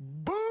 Boom!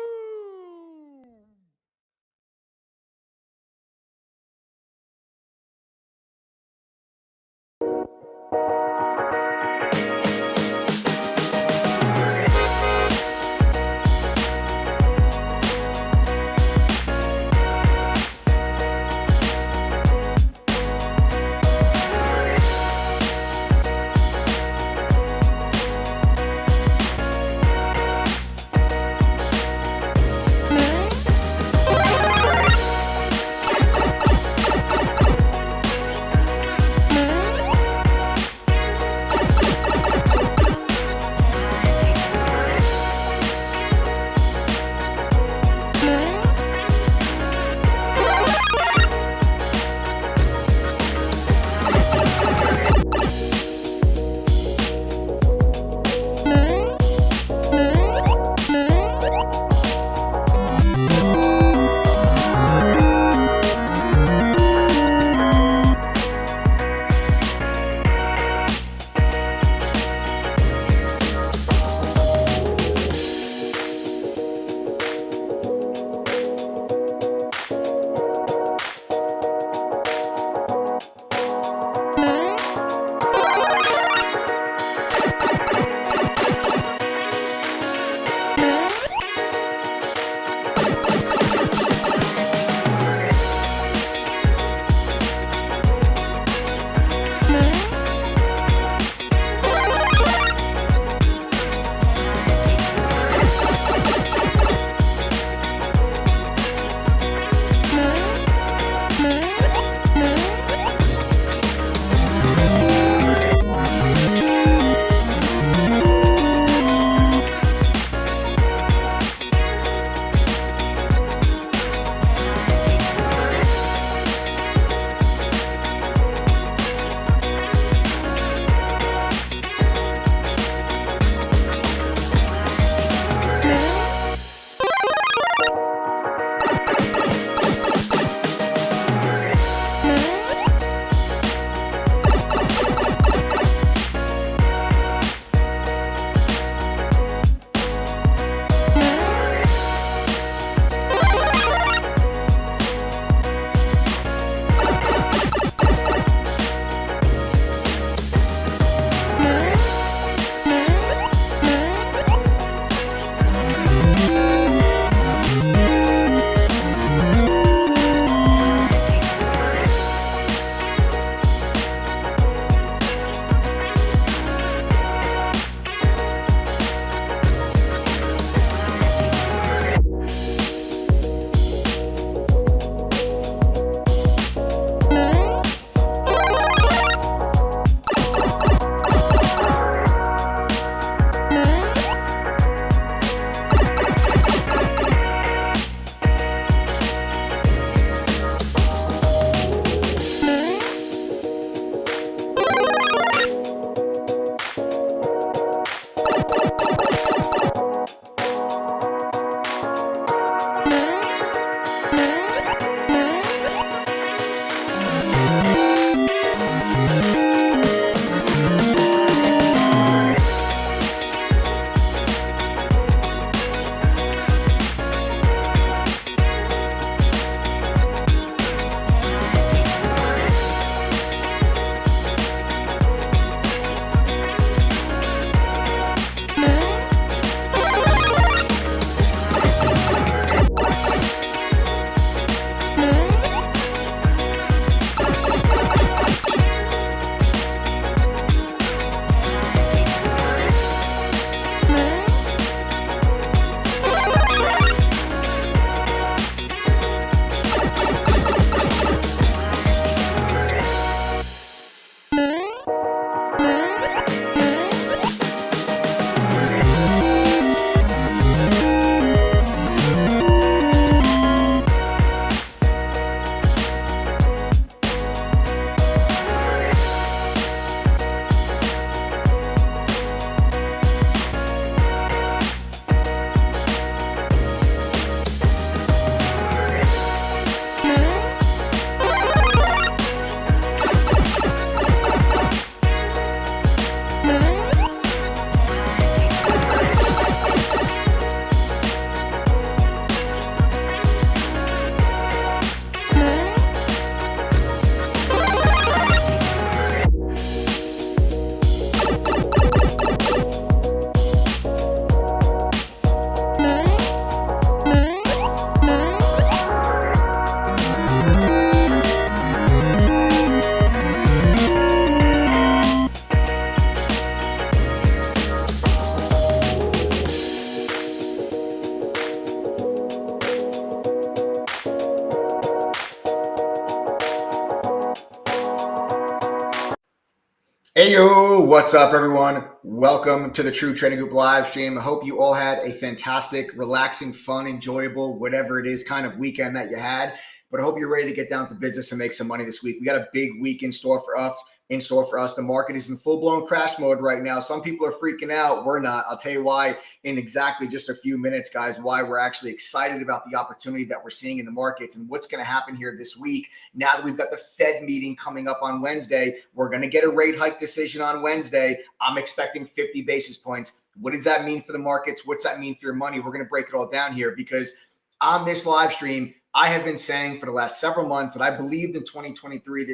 Hey yo, what's up everyone? Welcome to the True Trading Group live stream. I hope you all had a fantastic, relaxing, fun, enjoyable, whatever it is kind of weekend that you had. But I hope you're ready to get down to business and make some money this week. We got a big week in store for us. The market is in full-blown crash mode right now. Some people are freaking out. We're not. I'll tell you why in exactly just a few minutes, guys, why we're actually excited about the opportunity that we're seeing in the markets and what's going to happen here this week. Now that we've got the Fed meeting coming up on Wednesday, we're going to get a rate hike decision on Wednesday. I'm expecting 50 basis points. What does that mean for the markets? What's that mean for your money? We're going to break it all down here because on this live stream, I have been saying for the last several months that I believed in 2023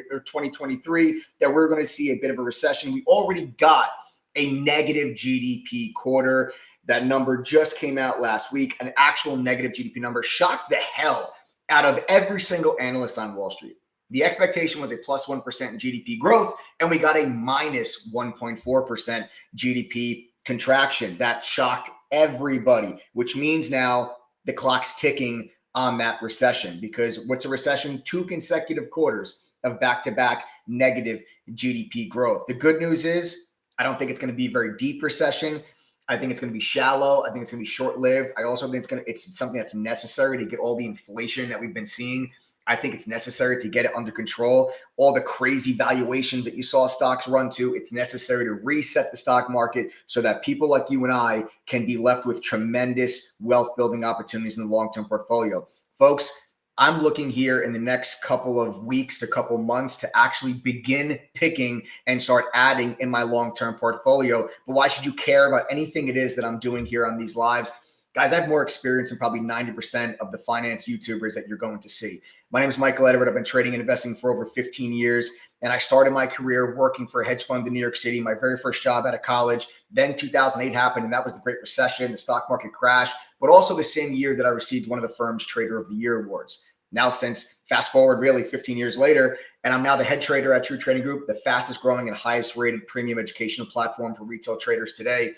that we're going to see a bit of a recession. We already got a negative GDP quarter. That number just came out last week. An actual negative GDP number shocked the hell out of every single analyst on Wall Street. The expectation was a plus 1% in GDP growth, and we got a minus 1.4% GDP contraction. That shocked everybody, which means now the clock's ticking on that recession, because what's a recession? 2 consecutive quarters of back-to-back negative GDP growth. The good news is I don't think it's going to be a very deep recession. I think it's going to be shallow. I think it's going to be short-lived. I also think it's something that's necessary to get all the inflation that we've been seeing. I think it's necessary to get it under control. All the crazy valuations that you saw stocks run to, it's necessary to reset the stock market so that people like you and I can be left with tremendous wealth building opportunities in the long-term portfolio. Folks, I'm looking here in the next couple of weeks to couple months to actually begin picking and start adding in my long-term portfolio. But why should you care about anything it is that I'm doing here on these lives? Guys, I have more experience than probably 90% of the finance YouTubers that you're going to see. My name is Michael Edward. I've been trading and investing for over 15 years, and I started my career working for a hedge fund in New York City, my very first job out of college. Then 2008 happened, and that was the Great Recession, the stock market crash, but also the same year that I received one of the firm's Trader of the Year awards. Now, since fast forward really 15 years later, and I'm now the head trader at True Trading Group, the fastest growing and highest rated premium educational platform for retail traders today.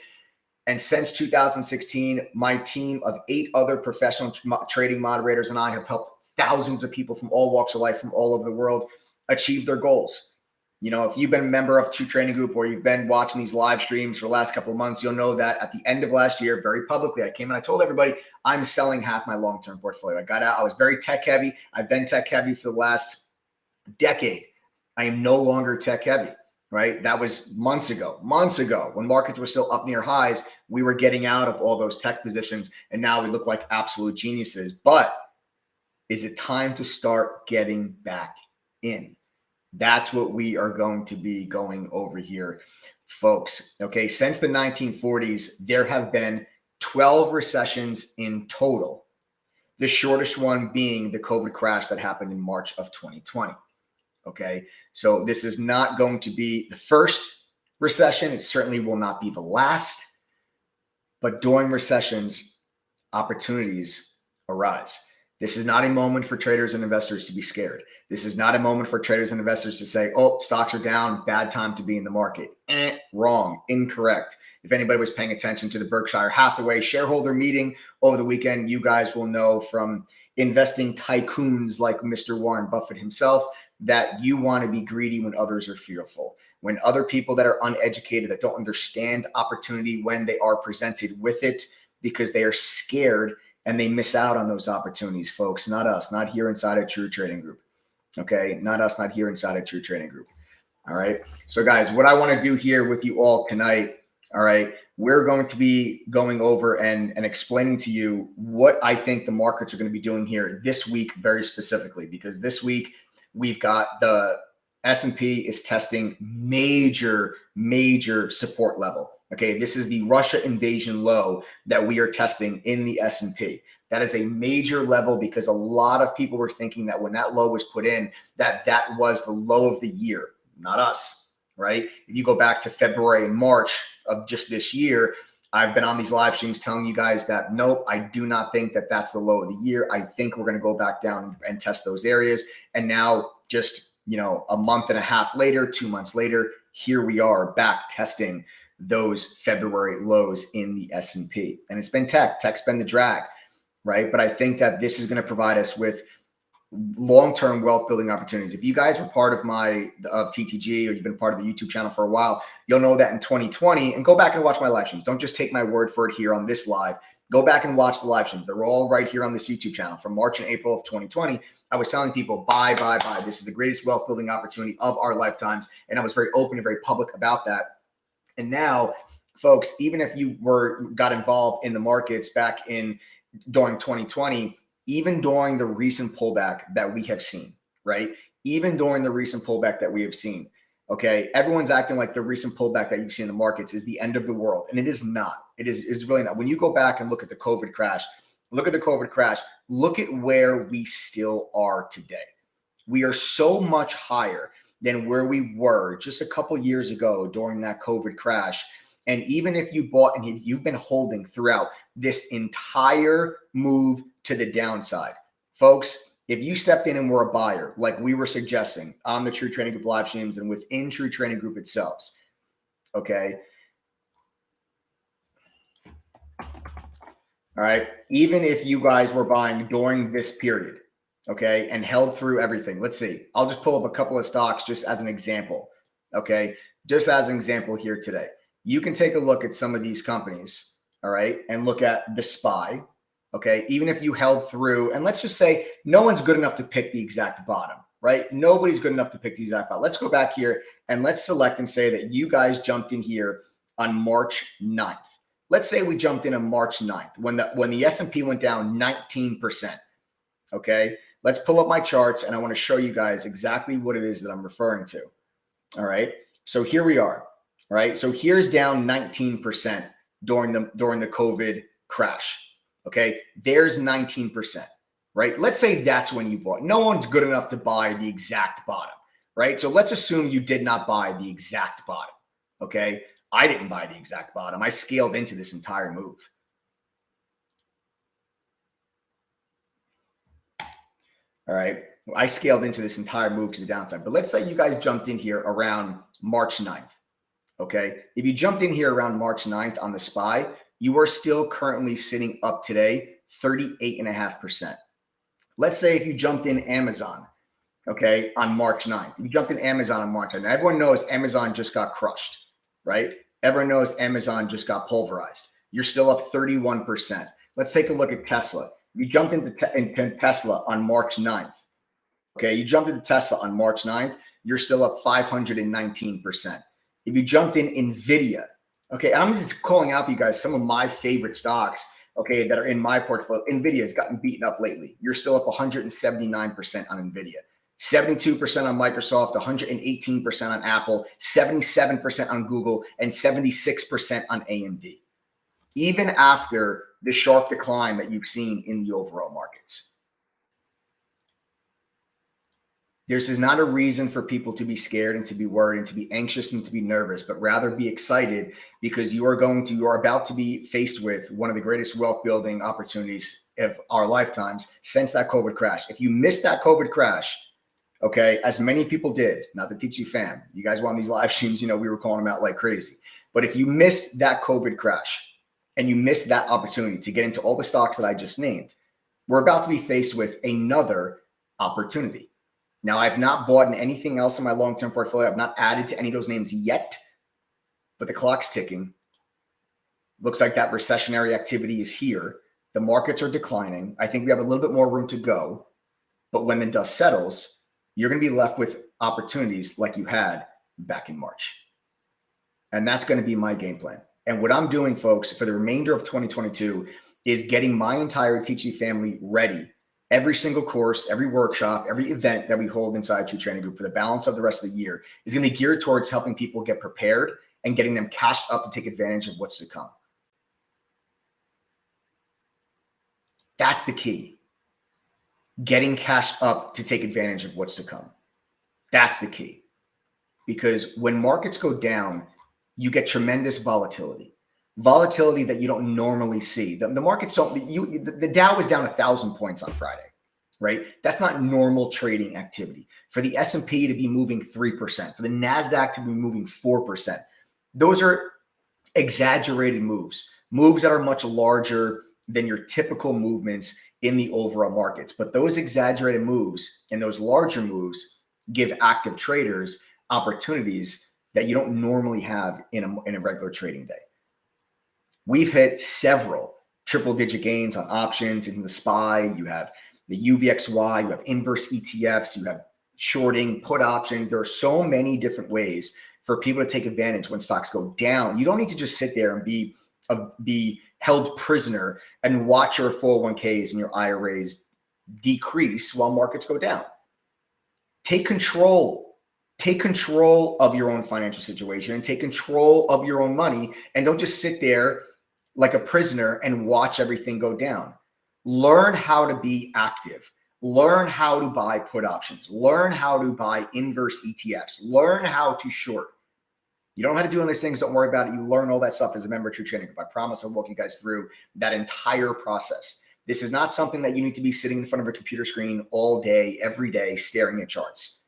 And since 2016, my team of 8 other professional trading moderators and I have helped thousands of people from all walks of life from all over the world achieve their goals. You know, if you've been a member of True Trading Group or you've been watching these live streams for the last couple of months, you'll know that at the end of last year, very publicly, I came and I told everybody I'm selling half my long-term portfolio. I got out. I was very tech heavy. I've been tech heavy for the last decade. I am no longer tech heavy. Right? That was months ago when markets were still up near highs. We were getting out of all those tech positions, and now we look like absolute geniuses. But is it time to start getting back in? That's what we are going to be going over here, folks. Okay, since the 1940s, there have been 12 recessions in total, the shortest one being the COVID crash that happened in March of 2020. Okay, so this is not going to be the first recession. It certainly will not be the last. But during recessions, opportunities arise. This is not a moment for traders and investors to be scared. This is not a moment for traders and investors to say, oh, stocks are down, bad time to be in the market. Wrong, incorrect. If anybody was paying attention to the Berkshire Hathaway shareholder meeting over the weekend, you guys will know from investing tycoons like Mr. Warren Buffett himself that you want to be greedy when others are fearful. When other people that are uneducated, that don't understand opportunity when they are presented with it, because they are scared and they miss out on those opportunities, folks. Not us, not here inside of True Trading Group. Okay, not us, not here inside of True Trading Group. All right. So guys, what I want to do here with you all tonight, all right, we're going to be going over and explaining to you what I think the markets are going to be doing here this week very specifically, because this week we've got the S&P is testing major support level. Okay, this is the Russia invasion low that we are testing in the S&P. That is a major level because a lot of people were thinking that when that low was put in, that was the low of the year, not us, right? If you go back to February and March of just this year, I've been on these live streams telling you guys that, nope, I do not think that that's the low of the year. I think we're going to go back down and test those areas. And now just, a month and a half later, 2 months later, here we are back testing those February lows in the S&P. And it's been tech. Tech's been the drag, right? But I think that this is going to provide us with long-term wealth building opportunities. If you guys were part of TTG, or you've been part of the YouTube channel for a while, you'll know that in 2020, and go back and watch my live streams. Don't just take my word for it here on this live. Go back and watch the live streams. They're all right here on this YouTube channel. From March and April of 2020, I was telling people, buy, buy, buy. This is the greatest wealth building opportunity of our lifetimes. And I was very open and very public about that. And now, folks, even if you got involved in the markets back during 2020, even during the recent pullback that we have seen, right? Even during the recent pullback that we have seen, okay, everyone's acting like the recent pullback that you see in the markets is the end of the world. And it is not. It's really not. When you go back and look at the COVID crash, look at where we still are today. We are so much higher than where we were just a couple years ago during that COVID crash. And even if you bought and you've been holding throughout this entire move to the downside, folks, if you stepped in and were a buyer, like we were suggesting on the True Trading Group live streams and within True Trading Group itself, okay? All right. Even if you guys were buying during this period, okay, and held through everything, let's see. I'll just pull up a couple of stocks just as an example, okay? Just as an example here today. You can take a look at some of these companies, all right, and look at the SPY, okay? Even if you held through, and let's just say no one's good enough to pick the exact bottom, right? Nobody's good enough to pick the exact bottom. Let's go back here and let's select and say that you guys jumped in here on March 9th. Let's say we jumped in on March 9th when the S&P went down 19%, okay? Let's pull up my charts, and I want to show you guys exactly what it is that I'm referring to, all right? So here we are, right? So here's down 19% during the COVID crash, okay? There's 19%, right? Let's say that's when you bought. No one's good enough to buy the exact bottom, right? So let's assume you did not buy the exact bottom, okay? I didn't buy the exact bottom. I scaled into this entire move. All right. I scaled into this entire move to the downside. But let's say you guys jumped in here around March 9th. Okay. If you jumped in here around March 9th on the SPY, you are still currently sitting up today 38.5%. Let's say if you jumped in Amazon, okay, on March 9th. You jumped in Amazon on March 9th. Now, everyone knows Amazon just got crushed, right? Everyone knows Amazon just got pulverized. You're still up 31%. Let's take a look at Tesla. You jumped into Tesla on March 9th. Okay, you jumped into Tesla on March 9th. You're still up 519%. If you jumped in NVIDIA, okay, and I'm just calling out for you guys some of my favorite stocks, okay, that are in my portfolio. NVIDIA has gotten beaten up lately. You're still up 179% on NVIDIA. 72% on Microsoft, 118% on Apple, 77% on Google, and 76% on AMD. Even after the sharp decline that you've seen in the overall markets. This is not a reason for people to be scared and to be worried and to be anxious and to be nervous, but rather be excited because you are about to be faced with one of the greatest wealth building opportunities of our lifetimes since that COVID crash. If you missed that COVID crash, okay, as many people did, not the TTG fam, you guys were on these live streams, we were calling them out like crazy. But if you missed that COVID crash and you missed that opportunity to get into all the stocks that I just named, we're about to be faced with another opportunity. Now, I've not bought in anything else in my long-term portfolio. I've not added to any of those names yet, but the clock's ticking. Looks like that recessionary activity is here. The markets are declining. I think we have a little bit more room to go, but when the dust settles, you're going to be left with opportunities like you had back in March. And that's going to be my game plan. And what I'm doing, folks, for the remainder of 2022 is getting my entire TTG family ready. Every single course, every workshop, every event that we hold inside True Trading Group for the balance of the rest of the year is going to be geared towards helping people get prepared and getting them cashed up to take advantage of what's to come. That's the key. Getting cashed up to take advantage of what's to come. That's the key. Because when markets go down, you get tremendous volatility that you don't normally see. The markets don't, the Dow was down 1,000 points on Friday, right? That's not normal trading activity. For the S&P to be moving 3%, for the NASDAQ to be moving 4%, those are exaggerated moves that are much larger than your typical movements in the overall markets. But those exaggerated moves and those larger moves give active traders opportunities that you don't normally have in a regular trading day. We've hit several triple-digit gains on options in the SPY. You have the UVXY, you have inverse ETFs, you have shorting, put options. There are so many different ways for people to take advantage when stocks go down. You don't need to just sit there and be held prisoner and watch your 401ks and your IRAs decrease while markets go down. Take control. Take control of your own financial situation and take control of your own money, and don't just sit there like a prisoner and watch everything go down. Learn how to be active. Learn how to buy put options. Learn how to buy inverse ETFs. Learn how to short. You don't know how to do any of these things. Don't worry about it. You learn all that stuff as a member of True Trading Group. I promise I'll walk you guys through that entire process. This is not something that you need to be sitting in front of a computer screen all day, every day, staring at charts.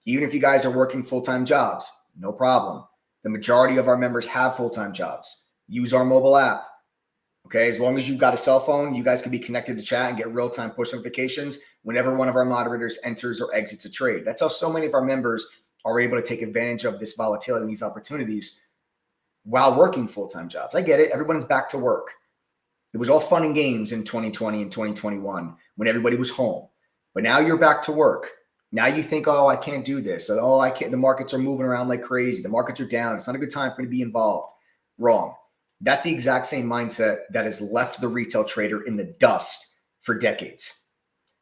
Even if you guys are working full-time jobs, no problem. The majority of our members have full-time jobs. Use our mobile app. Okay, as long as you've got a cell phone, you guys can be connected to chat and get real-time push notifications whenever one of our moderators enters or exits a trade. That's how so many of our members are able to take advantage of this volatility and these opportunities while working full-time jobs. I get it. Everyone's back to work. It was all fun and games in 2020 and 2021 when everybody was home. But now you're back to work. Now you think, oh, I can't do this. Oh, I can't. The markets are moving around like crazy. The markets are down. It's not a good time for me to be involved. Wrong. That's the exact same mindset that has left the retail trader in the dust for decades.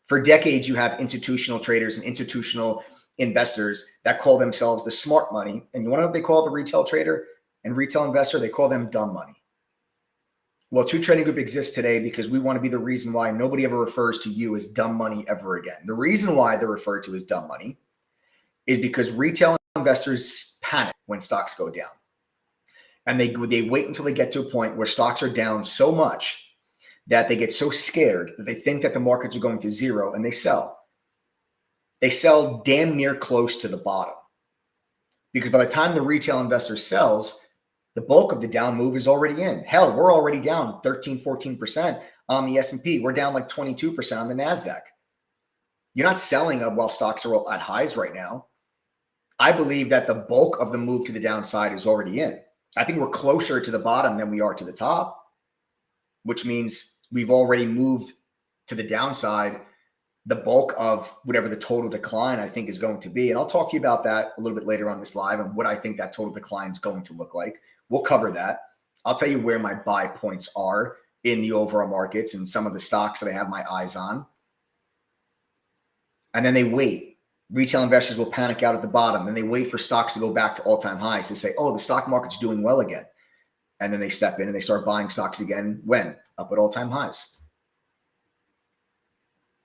For decades, you have institutional traders and institutional investors that call themselves the smart money. And you want to know what they call the retail trader and retail investor? They call them dumb money. Well, True Trading Group exists today because we want to be the reason why nobody ever refers to you as dumb money ever again. The reason why they're referred to as dumb money is because retail investors panic when stocks go down. And they wait until they get to a point where stocks are down so much that they get so scared that they think that the markets are going to zero and they sell. They sell damn near close to the bottom. Because by the time the retail investor sells, the bulk of the down move is already in. Hell, we're already down 13, 14% on the S&P. We're down like 22% on the NASDAQ. You're not selling while stocks are at highs right now. I believe that the bulk of the move to the downside is already in. I think we're closer to the bottom than we are to the top, which means we've already moved to the downside the bulk of whatever the total decline I think is going to be. And I'll talk to you about that a little bit later on this live and what I think that total decline is going to look like. We'll cover that. I'll tell you where my buy points are in the overall markets and some of the stocks that I have my eyes on. And then they wait. Retail investors will panic out at the bottom. Then they wait for stocks to go back to all-time highs to say, oh, the stock market's doing well again. And then they step in and they start buying stocks again. When? Up at all-time highs.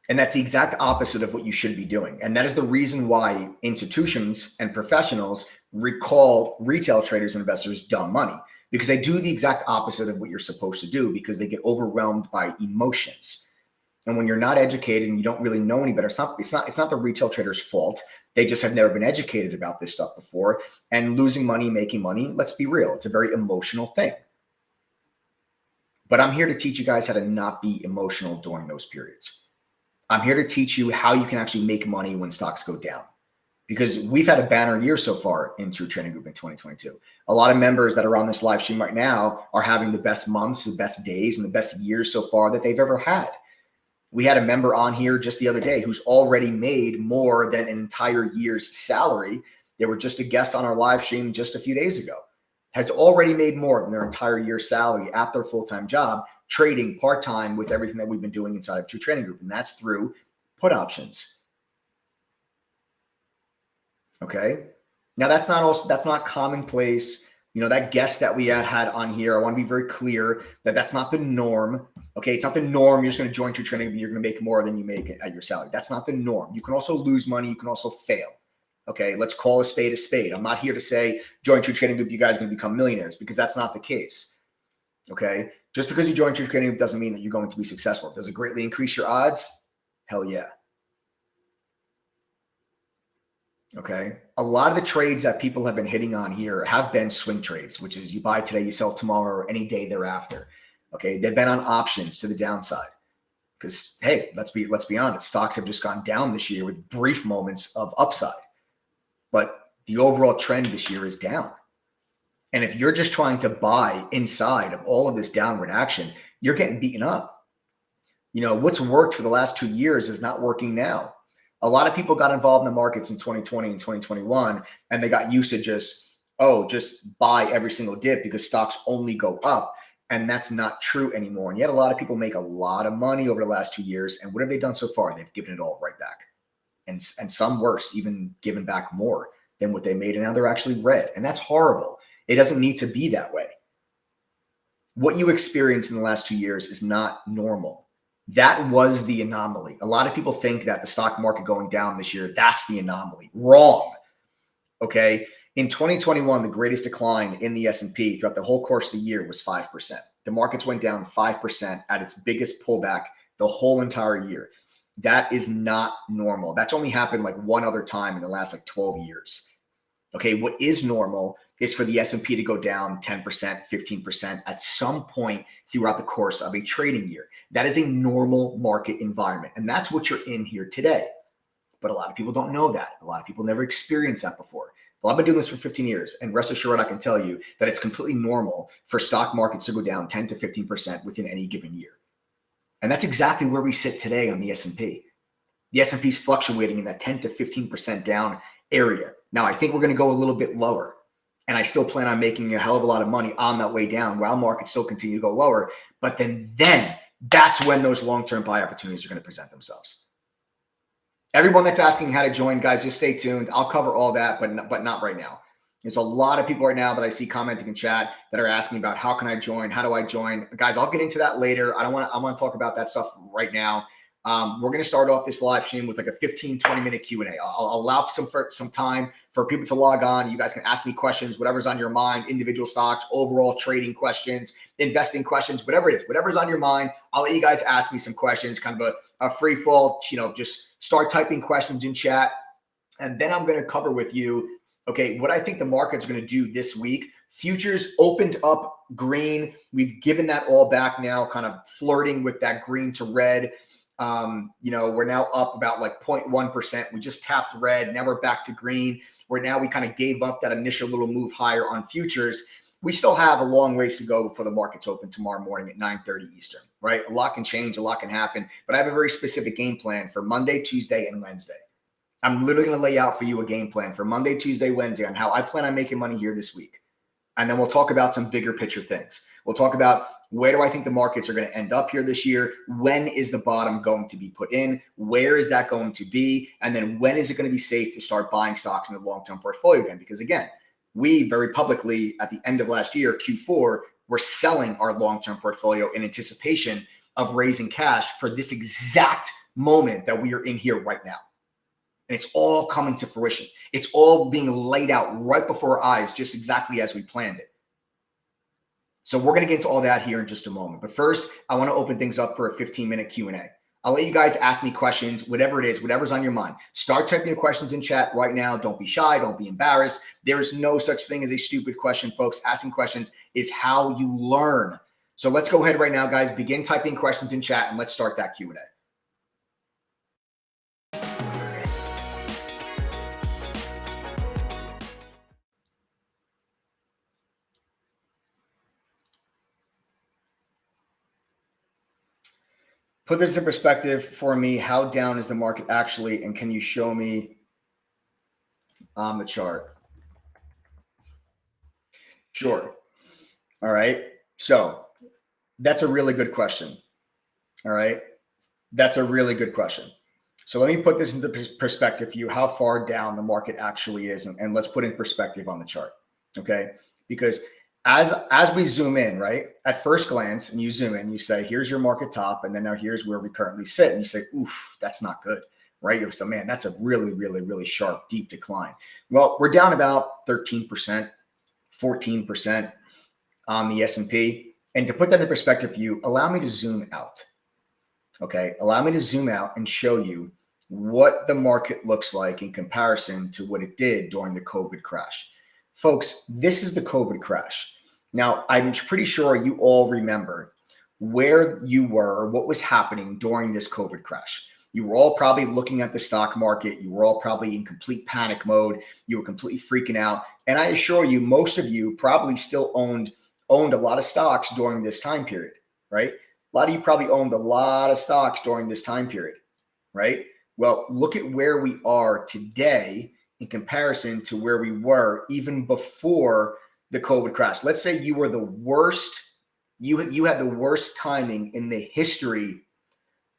And that's the exact opposite of what you should be doing. And that is the reason why institutions and professionals recall retail traders and investors dumb money, because they do the exact opposite of what you're supposed to do because they get overwhelmed by emotions. And when you're not educated and you don't really know any better, it's not the retail trader's fault. They just have never been educated about this stuff before. And losing money, making money, let's be real, it's a very emotional thing. But I'm here to teach you guys how to not be emotional during those periods. I'm here to teach you how you can actually make money when stocks go down, because we've had a banner year so far in True Trading Group in 2022. A lot of members that are on this live stream right now are having the best months, the best days, and the best years so far that they've ever had. We had a member on here just the other day who's already made more than an entire year's salary. They were just a guest on our live stream just a few days ago. Has already made more than their entire year's salary at their full-time job, trading part-time with everything that we've been doing inside of True Trading Group. And that's through put options. Okay. Now that's not commonplace. You know, that guest that we had on here, I want to be very clear that that's not the norm. Okay. It's not the norm. You're just going to join True Trading and you're going to make more than you make at your salary. That's not the norm. You can also lose money. You can also fail. Okay. Let's call a spade a spade. I'm not here to say join True Trading Group, you guys are going to become millionaires, because that's not the case. Okay. Just because you join True Trading Group doesn't mean that you're going to be successful. Does it greatly increase your odds? Hell yeah. Okay. A lot of the trades that people have been hitting on here have been swing trades, which is you buy today, you sell tomorrow, or any day thereafter. Okay. They've been on options to the downside. Because hey, let's be honest, stocks have just gone down this year with brief moments of upside, but the overall trend this year is down. And if you're just trying to buy inside of all of this downward action, you're getting beaten up. What's worked for the last 2 years is not working now. A lot of people got involved in the markets in 2020 and 2021, and they got used to just buy every single dip because stocks only go up. And that's not true anymore. And yet a lot of people make a lot of money over the last 2 years. And what have they done so far? They've given it all right back. And some worse, even given back more than what they made. And now they're actually red. And that's horrible. It doesn't need to be that way. What you experienced in the last 2 years is not normal. That was the anomaly. A lot of people think that the stock market going down this year, that's the anomaly. Wrong. Okay. In 2021, the greatest decline in the S&P throughout the whole course of the year was 5%. The markets went down 5% at its biggest pullback the whole entire year. That is not normal. That's only happened like one other time in the last 12 years. Okay, what is normal is for the S&P to go down 10%, 15% at some point throughout the course of a trading year. That is a normal market environment. And that's what you're in here today. But a lot of people don't know that. A lot of people never experienced that before. Well, I've been doing this for 15 years, and rest assured, I can tell you that it's completely normal for stock markets to go down 10 to 15% within any given year. And that's exactly where we sit today on the S&P. The S&P is fluctuating in that 10 to 15% down area. Now, I think we're going to go a little bit lower, and I still plan on making a hell of a lot of money on that way down while markets still continue to go lower. But then that's when those long-term buy opportunities are going to present themselves. Everyone that's asking how to join, guys, just stay tuned. I'll cover all that, but not right now. There's a lot of people right now that I see commenting in chat that are asking about how can I join? How do I join? Guys, I'll get into that later. I want to talk about that stuff right now. We're going to start off this live stream with like a 15, 20-minute Q&A. I'll allow some time for people to log on. You guys can ask me questions, whatever's on your mind, individual stocks, overall trading questions, investing questions, whatever it is, whatever's on your mind. I'll let you guys ask me some questions, kind of a free fall, just start typing questions in chat. And then I'm going to cover with you, okay, what I think the market's going to do this week. Futures opened up green. We've given that all back now, kind of flirting with that green to red. We're now up about 0.1%. We just tapped red. Now we're back to green, where now we kind of gave up that initial little move higher on futures. We still have a long ways to go before the markets open tomorrow morning at 9:30 Eastern, right? A lot can change, a lot can happen, but I have a very specific game plan for Monday, Tuesday, and Wednesday. I'm literally going to lay out for you a game plan for Monday, Tuesday, Wednesday on how I plan on making money here this week. And then we'll talk about some bigger picture things. We'll talk about where do I think the markets are going to end up here this year? When is the bottom going to be put in? Where is that going to be? And then when is it going to be safe to start buying stocks in the long-term portfolio again? Because again, we very publicly at the end of last year, Q4, were selling our long-term portfolio in anticipation of raising cash for this exact moment that we are in here right now. And it's all coming to fruition. It's all being laid out right before our eyes, just exactly as we planned it. So we're going to get into all that here in just a moment. But first, I want to open things up for a 15-minute Q&A. I'll let you guys ask me questions, whatever it is, whatever's on your mind. Start typing your questions in chat right now. Don't be shy. Don't be embarrassed. There is no such thing as a stupid question, folks. Asking questions is how you learn. So let's go ahead right now, guys. Begin typing questions in chat, and let's start that Q&A. Put this in perspective for me. How down is the market actually? And can you show me on the chart? Sure. All right. So that's a really good question. All right. That's a really good question. So let me put this into perspective for you, how far down the market actually is. And let's put in perspective on the chart. Okay. Because as we zoom in, right, at first glance, and you zoom in, you say, here's your market top. And then now here's where we currently sit. And you say, oof, that's not good, right? You say, man, that's a really, really, really sharp, deep decline. Well, we're down about 13%, 14% on the S&P. And to put that in perspective for you, allow me to zoom out. Okay. Allow me to zoom out and show you what the market looks like in comparison to what it did during the COVID crash. Folks, this is the COVID crash. Now, I'm pretty sure you all remember where you were, what was happening during this COVID crash. You were all probably looking at the stock market. You were all probably in complete panic mode. You were completely freaking out. And I assure you, most of you probably still owned a lot of stocks during this time period, right? A lot of you probably owned a lot of stocks during this time period, right? Well, look at where we are today in comparison to where we were even before the COVID crash. Let's say you were the worst, you had the worst timing in the history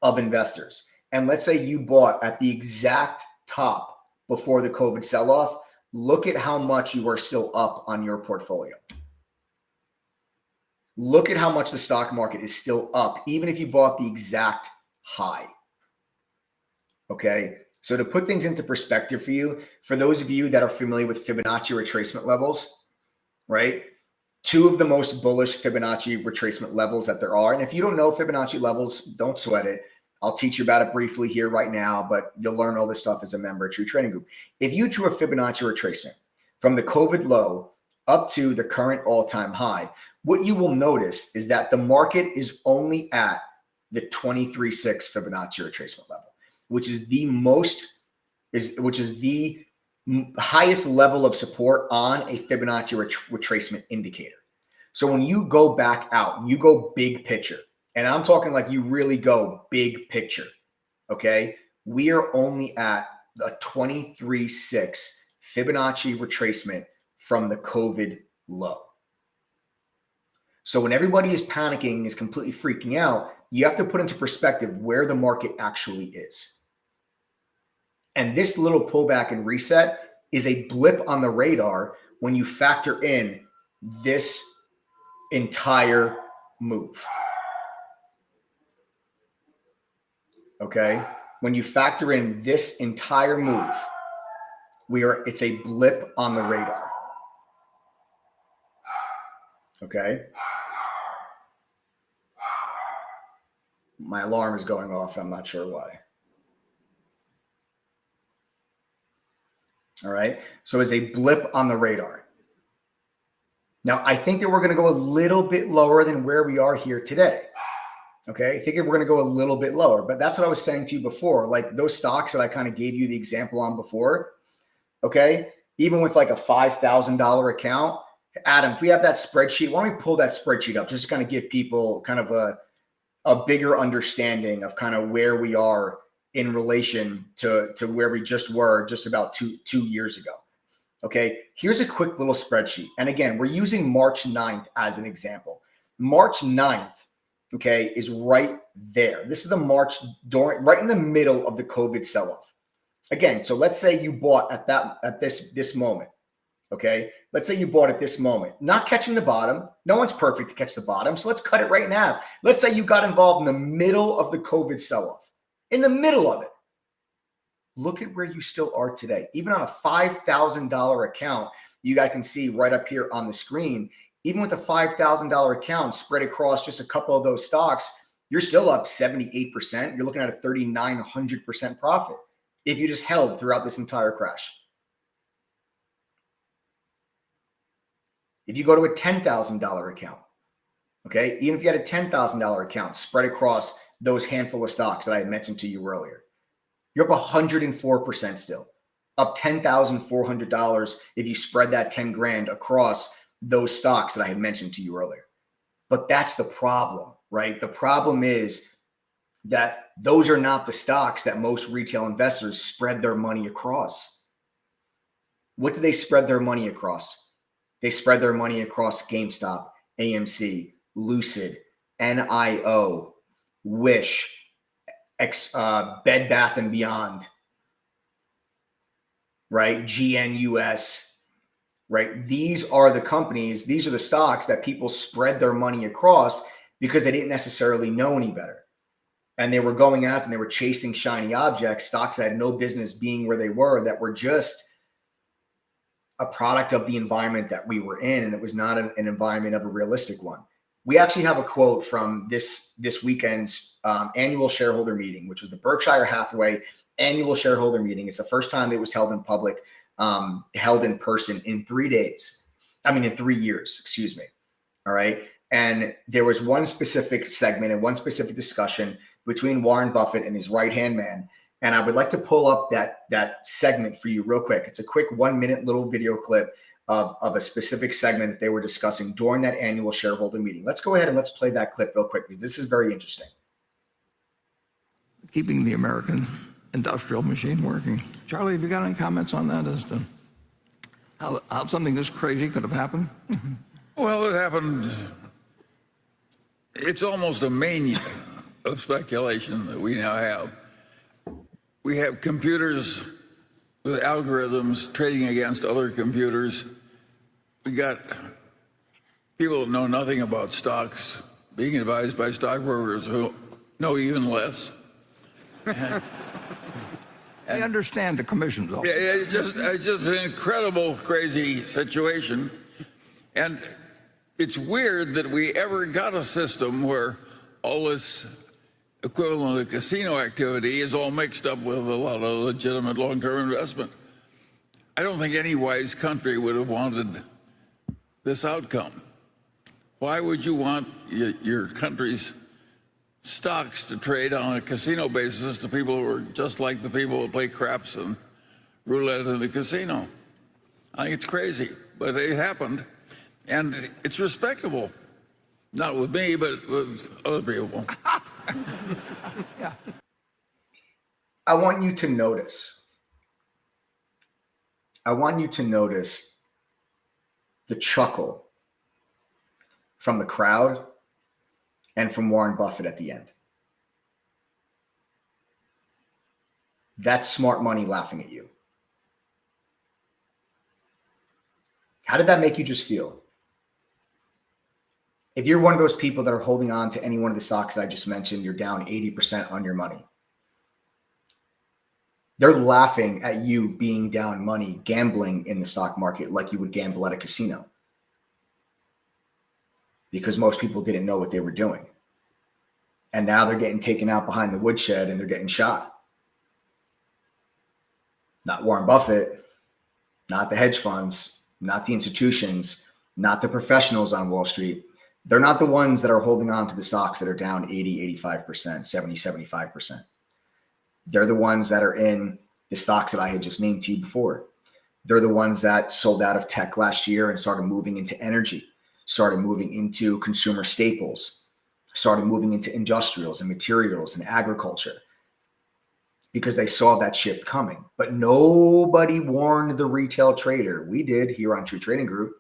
of investors. And let's say you bought at the exact top before the COVID sell-off. Look at how much you are still up on your portfolio. Look at how much the stock market is still up, even if you bought the exact high. Okay. So to put things into perspective for you, for those of you that are familiar with Fibonacci retracement levels, right? Two of the most bullish Fibonacci retracement levels that there are. And if you don't know Fibonacci levels, don't sweat it. I'll teach you about it briefly here right now, but you'll learn all this stuff as a member of True Trading Group. If you drew a Fibonacci retracement from the COVID low up to the current all-time high, what you will notice is that the market is only at the 23.6 Fibonacci retracement level, which is the highest level of support on a Fibonacci retracement indicator. So when you go back out, you go big picture, and I'm talking like you really go big picture, okay? We are only at a 23.6 Fibonacci retracement from the COVID low. So when everybody is panicking, is completely freaking out, you have to put into perspective where the market actually is. And this little pullback and reset is a blip on the radar when you factor in this entire move. Okay? When you factor in this entire move, it's a blip on the radar. Okay? My alarm is going off. I'm not sure why. All right. So it's a blip on the radar. Now, I think that we're going to go a little bit lower than where we are here today. Okay. I think that we're going to go a little bit lower, but that's what I was saying to you before. Like those stocks that I kind of gave you the example on before. Okay. Even with like a $5,000 account, Adam, if we have that spreadsheet, why don't we pull that spreadsheet up just to kind of give people kind of a bigger understanding of kind of where we are in relation to where we just were just about two years ago. Okay, here's a quick little spreadsheet. And again, we're using March 9th as an example. March 9th, okay, is right there. This is the March, right in the middle of the COVID sell-off. Again, so let's say you bought at this moment. Okay, let's say you bought at this moment, not catching the bottom. No one's perfect to catch the bottom. So let's cut it right now. Let's say you got involved in the middle of the COVID sell-off. In the middle of it, look at where you still are today. Even on a $5,000 account, you guys can see right up here on the screen, even with a $5,000 account spread across just a couple of those stocks, you're still up 78%. You're looking at a 3,900% profit if you just held throughout this entire crash. If you go to a $10,000 account, okay, even if you had a $10,000 account spread across those handful of stocks that I had mentioned to you earlier, you're up 104% still, up $10,400 if you spread that 10 grand across those stocks that I had mentioned to you earlier. But that's the problem, right? The problem is that those are not the stocks that most retail investors spread their money across. What do they spread their money across? They spread their money across GameStop, AMC, Lucid, NIO, Wish, Bed Bath & Beyond, right? GNUS, right? These are the companies, these are the stocks that people spread their money across because they didn't necessarily know any better. And they were going after and they were chasing shiny objects, stocks that had no business being where they were, that were just a product of the environment that we were in. And it was not an environment of a realistic one. We actually have a quote from this weekend's annual shareholder meeting, which was the Berkshire Hathaway annual shareholder meeting. It's the first time it was held in public, held in person in 3 days. I mean, in 3 years, excuse me. All right. And there was one specific segment and one specific discussion between Warren Buffett and his right-hand man. And I would like to pull up that segment for you real quick. It's a quick 1 minute little video clip of a specific segment that they were discussing during that annual shareholder meeting. Let's go ahead and let's play that clip real quick because this is very interesting. Keeping the American industrial machine working. Charlie, have you got any comments on that as to how something this crazy could have happened? Well, it happened. It's almost a mania of speculation that we now have. We have computers with algorithms trading against other computers. We got people that know nothing about stocks being advised by stockbrokers who know even less. I understand the commissions. Yeah, it's just an incredible, crazy situation. And it's weird that we ever got a system where all this equivalent of casino activity is all mixed up with a lot of legitimate long-term investment. I don't think any wise country would have wanted this outcome. Why would you want your country's stocks to trade on a casino basis to people who are just like the people who play craps and roulette in the casino? I think it's crazy, but it happened, and it's respectable. Not with me, but with other people. Yeah. I want you to notice. I want you to notice the chuckle from the crowd and from Warren Buffett at the end. That's smart money laughing at you. How did that make you just feel? If you're one of those people that are holding on to any one of the stocks that I just mentioned, you're down 80% on your money. They're laughing at you being down money, gambling in the stock market like you would gamble at a casino. Because most people didn't know what they were doing. And now they're getting taken out behind the woodshed and they're getting shot. Not Warren Buffett, not the hedge funds, not the institutions, not the professionals on Wall Street. They're not the ones that are holding on to the stocks that are down 80, 85%, 70, 75%. They're the ones that are in the stocks that I had just named to you before. They're the ones that sold out of tech last year and started moving into energy, started moving into consumer staples, started moving into industrials and materials and agriculture because they saw that shift coming. But nobody warned the retail trader. We did here on True Trading Group.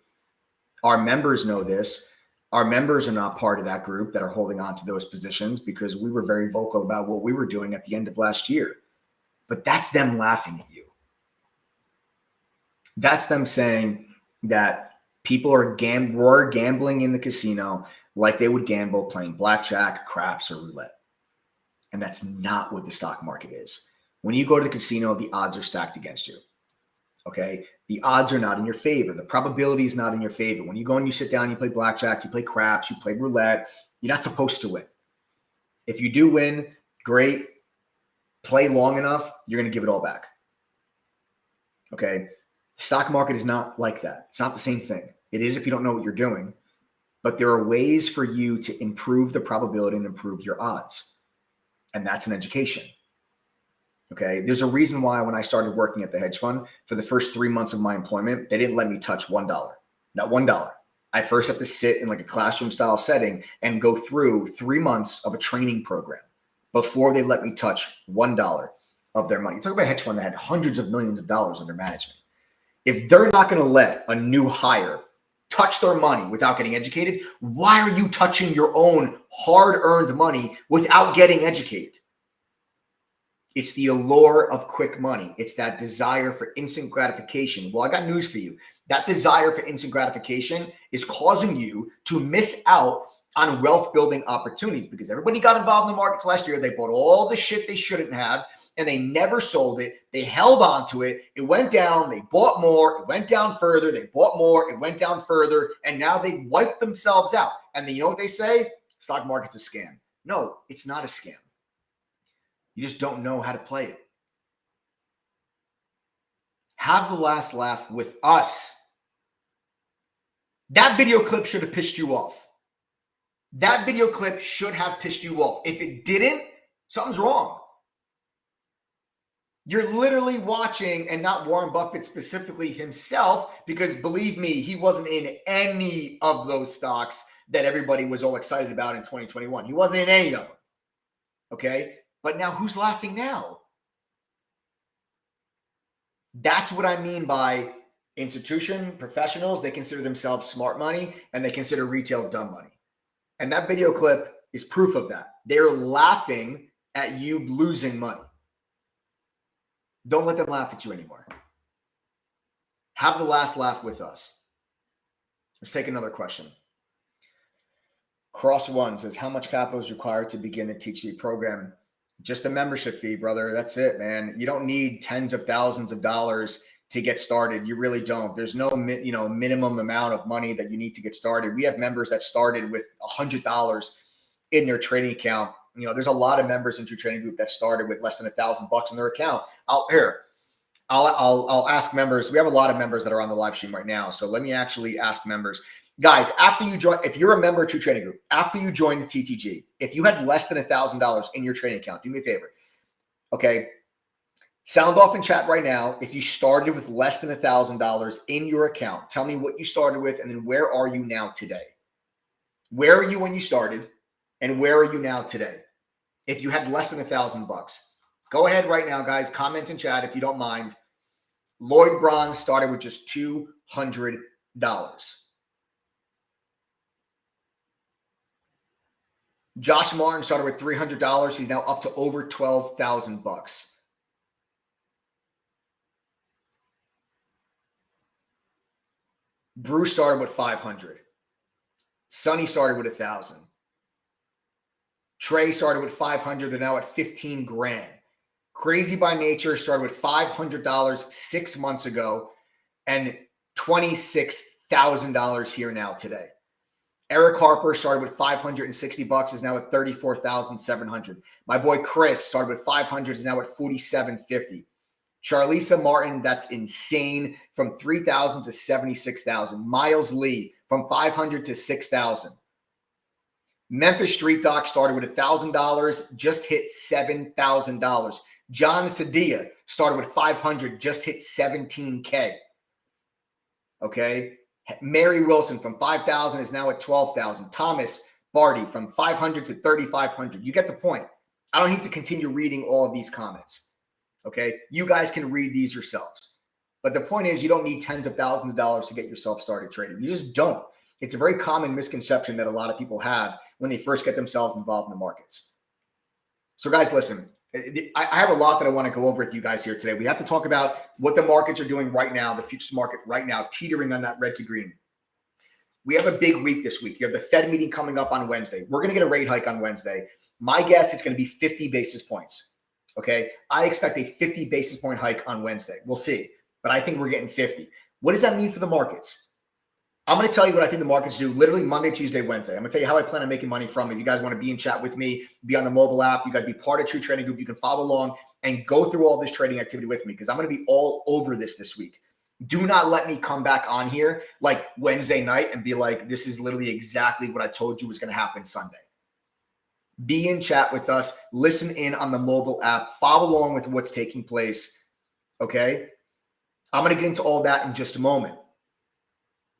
Our members know this. Our members are not part of that group that are holding on to those positions because we were very vocal about what we were doing at the end of last year. But that's them laughing at you. That's them saying that people were gambling in the casino like they would gamble playing blackjack, craps, or roulette. And that's not what the stock market is. When you go to the casino, the odds are stacked against you. Okay? The odds are not in your favor. The probability is not in your favor. When you go and you sit down, you play blackjack, you play craps, you play roulette, you're not supposed to win. If you do win, great. Play long enough, you're going to give it all back. Okay? The stock market is not like that. It's not the same thing. It is if you don't know what you're doing. But there are ways for you to improve the probability and improve your odds. And that's an education. Okay. There's a reason why when I started working at the hedge fund for the first 3 months of my employment, they didn't let me touch $1, not $1. I first have to sit in like a classroom style setting and go through 3 months of a training program before they let me touch $1 of their money. Talk about a hedge fund that had hundreds of millions of dollars under management. If they're not going to let a new hire touch their money without getting educated, why are you touching your own hard-earned money without getting educated? It's the allure of quick money. It's that desire for instant gratification. Well, I got news for you. That desire for instant gratification is causing you to miss out on wealth building opportunities because everybody got involved in the markets last year. They bought all the shit they shouldn't have and they never sold it. They held on to it. It went down. They bought more. It went down further. They bought more. It went down further. And now they wiped themselves out. And then you know what they say? Stock market's a scam. No, it's not a scam. You just don't know how to play it. Have the last laugh with us. That video clip should have pissed you off. That video clip should have pissed you off. If it didn't, something's wrong. You're literally watching, and not Warren Buffett specifically himself, because believe me, he wasn't in any of those stocks that everybody was all excited about in 2021. He wasn't in any of them. Okay? But now who's laughing now? That's what I mean by institution, professionals. They consider themselves smart money, and they consider retail dumb money. And that video clip is proof of that. They're laughing at you losing money. Don't let them laugh at you anymore. Have the last laugh with us. Let's take another question. Cross One says, how much capital is required to begin the Teach Sheet program? Just a membership fee, brother. That's it, man. You don't need tens of thousands of dollars to get started. You really don't. There's no minimum amount of money that you need to get started. We have members that started with $100 in their trading account. There's a lot of members in True Trading Group that started with less than $1,000 in their account. I'll ask members. We have a lot of members that are on the live stream right now. So let me actually ask members. Guys, after you join, if you're a member of True Trading Group, after you join the TTG, if you had less than $1,000 in your trading account, do me a favor. Okay. Sound off in chat right now. If you started with less than $1,000 in your account, tell me what you started with, and then where are you now today? Where are you when you started, and where are you now today? If you had less than $1,000, go ahead right now, guys. Comment in chat if you don't mind. Lloyd Braun started with just $200. Josh Martin started with $300. He's now up to over $12,000. Bruce started with $500. Sonny started with $1,000. Trey started with $500. They're now at $15,000. Crazy by Nature started with $500 6 months ago and $26,000 here now today. Eric Harper started with $560, is now at $34,700. My boy Chris started with $500, is now at $47.50. Charlisa Martin, that's insane, from $3,000 to $76,000. Miles Lee from $500 to $6,000. Memphis Street Doc started with $1,000, just hit $7,000. John Sadia started with $500, just hit $17K. Okay. Mary Wilson from $5,000 is now at $12,000. Thomas Barty from $500 to $3,500. You get the point. I don't need to continue reading all of these comments. Okay. You guys can read these yourselves. But the point is, you don't need tens of thousands of dollars to get yourself started trading. You just don't. It's a very common misconception that a lot of people have when they first get themselves involved in the markets. So guys, listen, I have a lot that I want to go over with you guys here today. We have to talk about what the markets are doing right now, the futures market right now, teetering on that red to green. We have a big week this week. You have the Fed meeting coming up on Wednesday. We're going to get a rate hike on Wednesday. My guess, it's going to be 50 basis points. Okay. I expect a 50 basis point hike on Wednesday. We'll see. But I think we're getting 50. What does that mean for the markets? I'm going to tell you what I think the markets do literally Monday, Tuesday, Wednesday. I'm going to tell you how I plan on making money from it. If you guys want to be in chat with me, be on the mobile app, you guys be part of True Trading Group, you can follow along and go through all this trading activity with me because I'm going to be all over this week. Do not let me come back on here like Wednesday night and be like, this is literally exactly what I told you was going to happen Sunday. Be in chat with us. Listen in on the mobile app. Follow along with what's taking place. Okay? I'm going to get into all that in just a moment.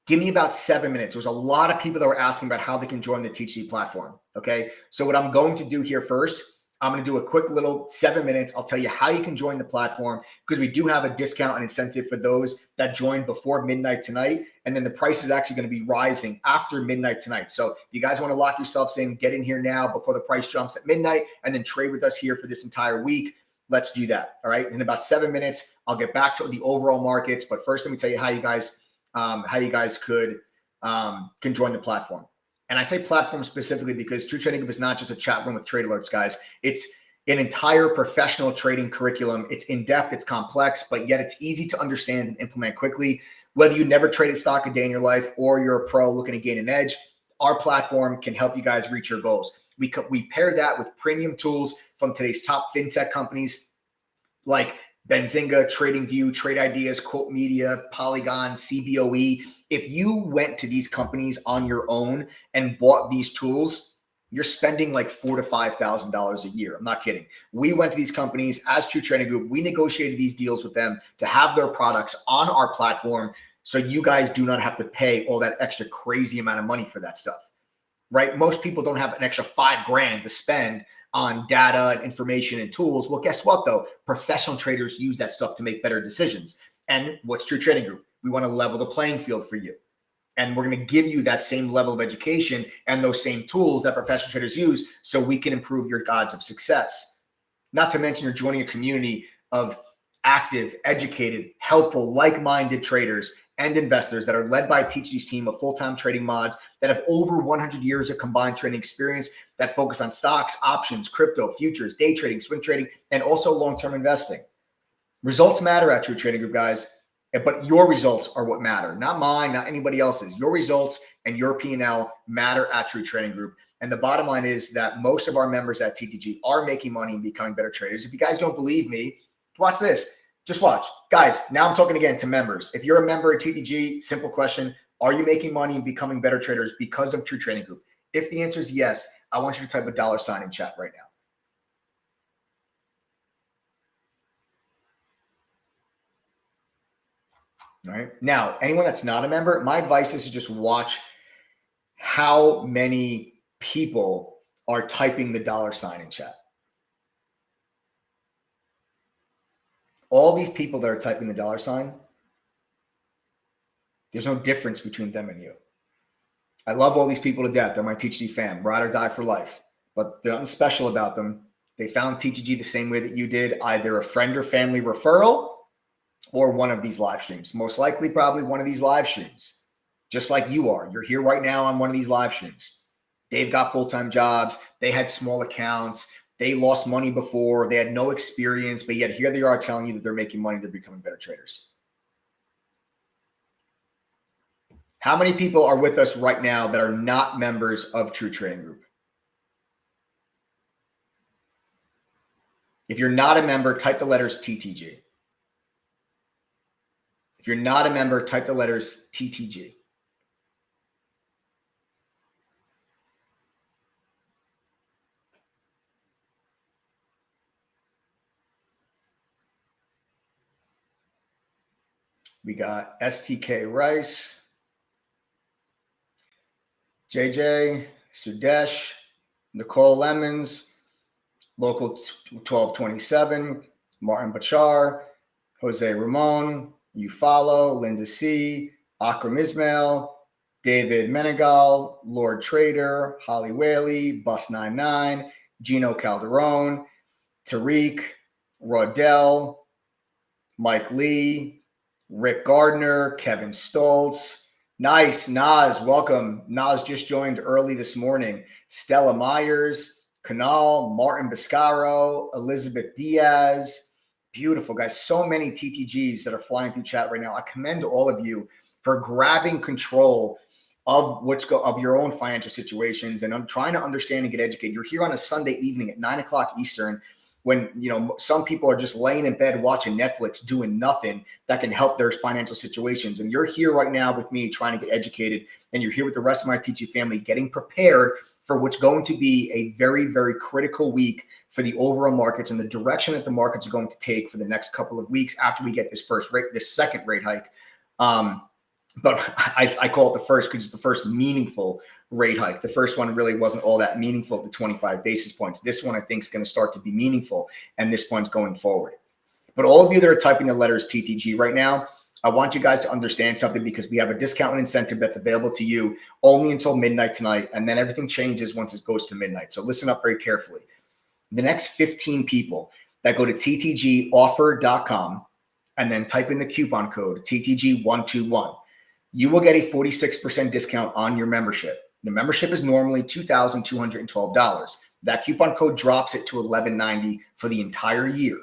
Give me about 7 minutes. There's a lot of people that were asking about how they can join the Teach Sheet platform. Okay. So what I'm going to do here first, I'm going to do a quick little 7 minutes. I'll tell you how you can join the platform because we do have a discount and incentive for those that join before midnight tonight. And then the price is actually going to be rising after midnight tonight. So if you guys want to lock yourselves in, get in here now before the price jumps at midnight and then trade with us here for this entire week. Let's do that. All right. In about 7 minutes, I'll get back to the overall markets. But first, let me tell you how you guys can join the platform. And I say platform specifically because True Trading Group is not just a chat room with trade alerts, guys. It's an entire professional trading curriculum. It's in-depth, it's complex, but yet it's easy to understand and implement quickly. Whether you never traded stock a day in your life or you're a pro looking to gain an edge, our platform can help you guys reach your goals. We pair that with premium tools from today's top fintech companies like Benzinga, TradingView, Trade Ideas, Quote Media, Polygon, CBOE. If you went to these companies on your own and bought these tools, you're spending like $4,000 to $5,000 a year. I'm not kidding. We went to these companies as True Trading Group. We negotiated these deals with them to have their products on our platform, so you guys do not have to pay all that extra crazy amount of money for that stuff, right? Most people don't have an extra $5,000 to spend on data and information and tools. Well, guess what though? Professional traders use that stuff to make better decisions. And what's True Trading Group? We want to level the playing field for you. And we're going to give you that same level of education and those same tools that professional traders use, so we can improve your odds of success. Not to mention, you're joining a community of active, educated, helpful, like-minded traders and investors that are led by TTG's team of full-time trading mods that have over 100 years of combined trading experience, that focus on stocks, options, crypto, futures, day trading, swing trading, and also long-term investing. Results matter at True Trading Group, guys. But your results are what matter, not mine, not anybody else's. Your results and your P&L matter at True Trading Group. And the bottom line is that most of our members at TTG are making money and becoming better traders. If you guys don't believe me, watch this. Just watch. Guys, now I'm talking again to members. If you're a member at TTG, simple question: are you making money and becoming better traders because of True Trading Group? If the answer is yes, I want you to type a $ in chat right now. All right. Now, anyone that's not a member, my advice is to just watch how many people are typing the $ in chat. All these people that are typing the $, there's no difference between them and you. I love all these people to death. They're my TTG fam, ride or die for life. But there's nothing special about them. They found TTG the same way that you did, either a friend or family referral, or one of these live streams. Most likely, probably one of these live streams, just like you are. You're here right now on one of these live streams. They've got full-time jobs. They had small accounts. They lost money before. They had no experience, but yet here they are telling you that they're making money. They're becoming better traders. How many people are with us right now that are not members of True Trading Group? If you're not a member, type the letters TTG. If you're not a member, type the letters TTG. We got STK Rice, JJ, Sudesh, Nicole Lemons, Local 1227, Martin Bachar, Jose Ramon, You Follow, Linda C., Akram Ismail, David Menegal, Lord Trader, Holly Whaley, Bus99, Gino Calderon, Tariq, Rodell, Mike Lee, Rick Gardner, Kevin Stoltz. Nice. Nas, welcome. Nas just joined early this morning. Stella Myers, Canal, Martin Biscaro, Elizabeth Diaz. Beautiful, guys. So many TTGs that are flying through chat right now. I commend all of you for grabbing control of of your own financial situations. And I'm trying to understand and get educated. You're here on a Sunday evening at 9 o'clock Eastern, when some people are just laying in bed watching Netflix, doing nothing that can help their financial situations. And you're here right now with me trying to get educated, and you're here with the rest of my TTG family getting prepared for what's going to be a very, very critical week for the overall markets and the direction that the markets are going to take for the next couple of weeks after we get this second rate hike. But I call it the first because it's the first meaningful rate hike. The first one really wasn't all that meaningful, the 25 basis points. This one I think is going to start to be meaningful, and this one's going forward. But all of you that are typing the letters TTG right now, I want you guys to understand something, because we have a discount and incentive that's available to you only until midnight tonight, and then everything changes once it goes to midnight. So listen up very carefully. The next 15 people that go to ttgoffer.com and then type in the coupon code TTG121, you will get a 46% discount on your membership. The membership is normally $2,212. That coupon code drops it to $1,190 for the entire year.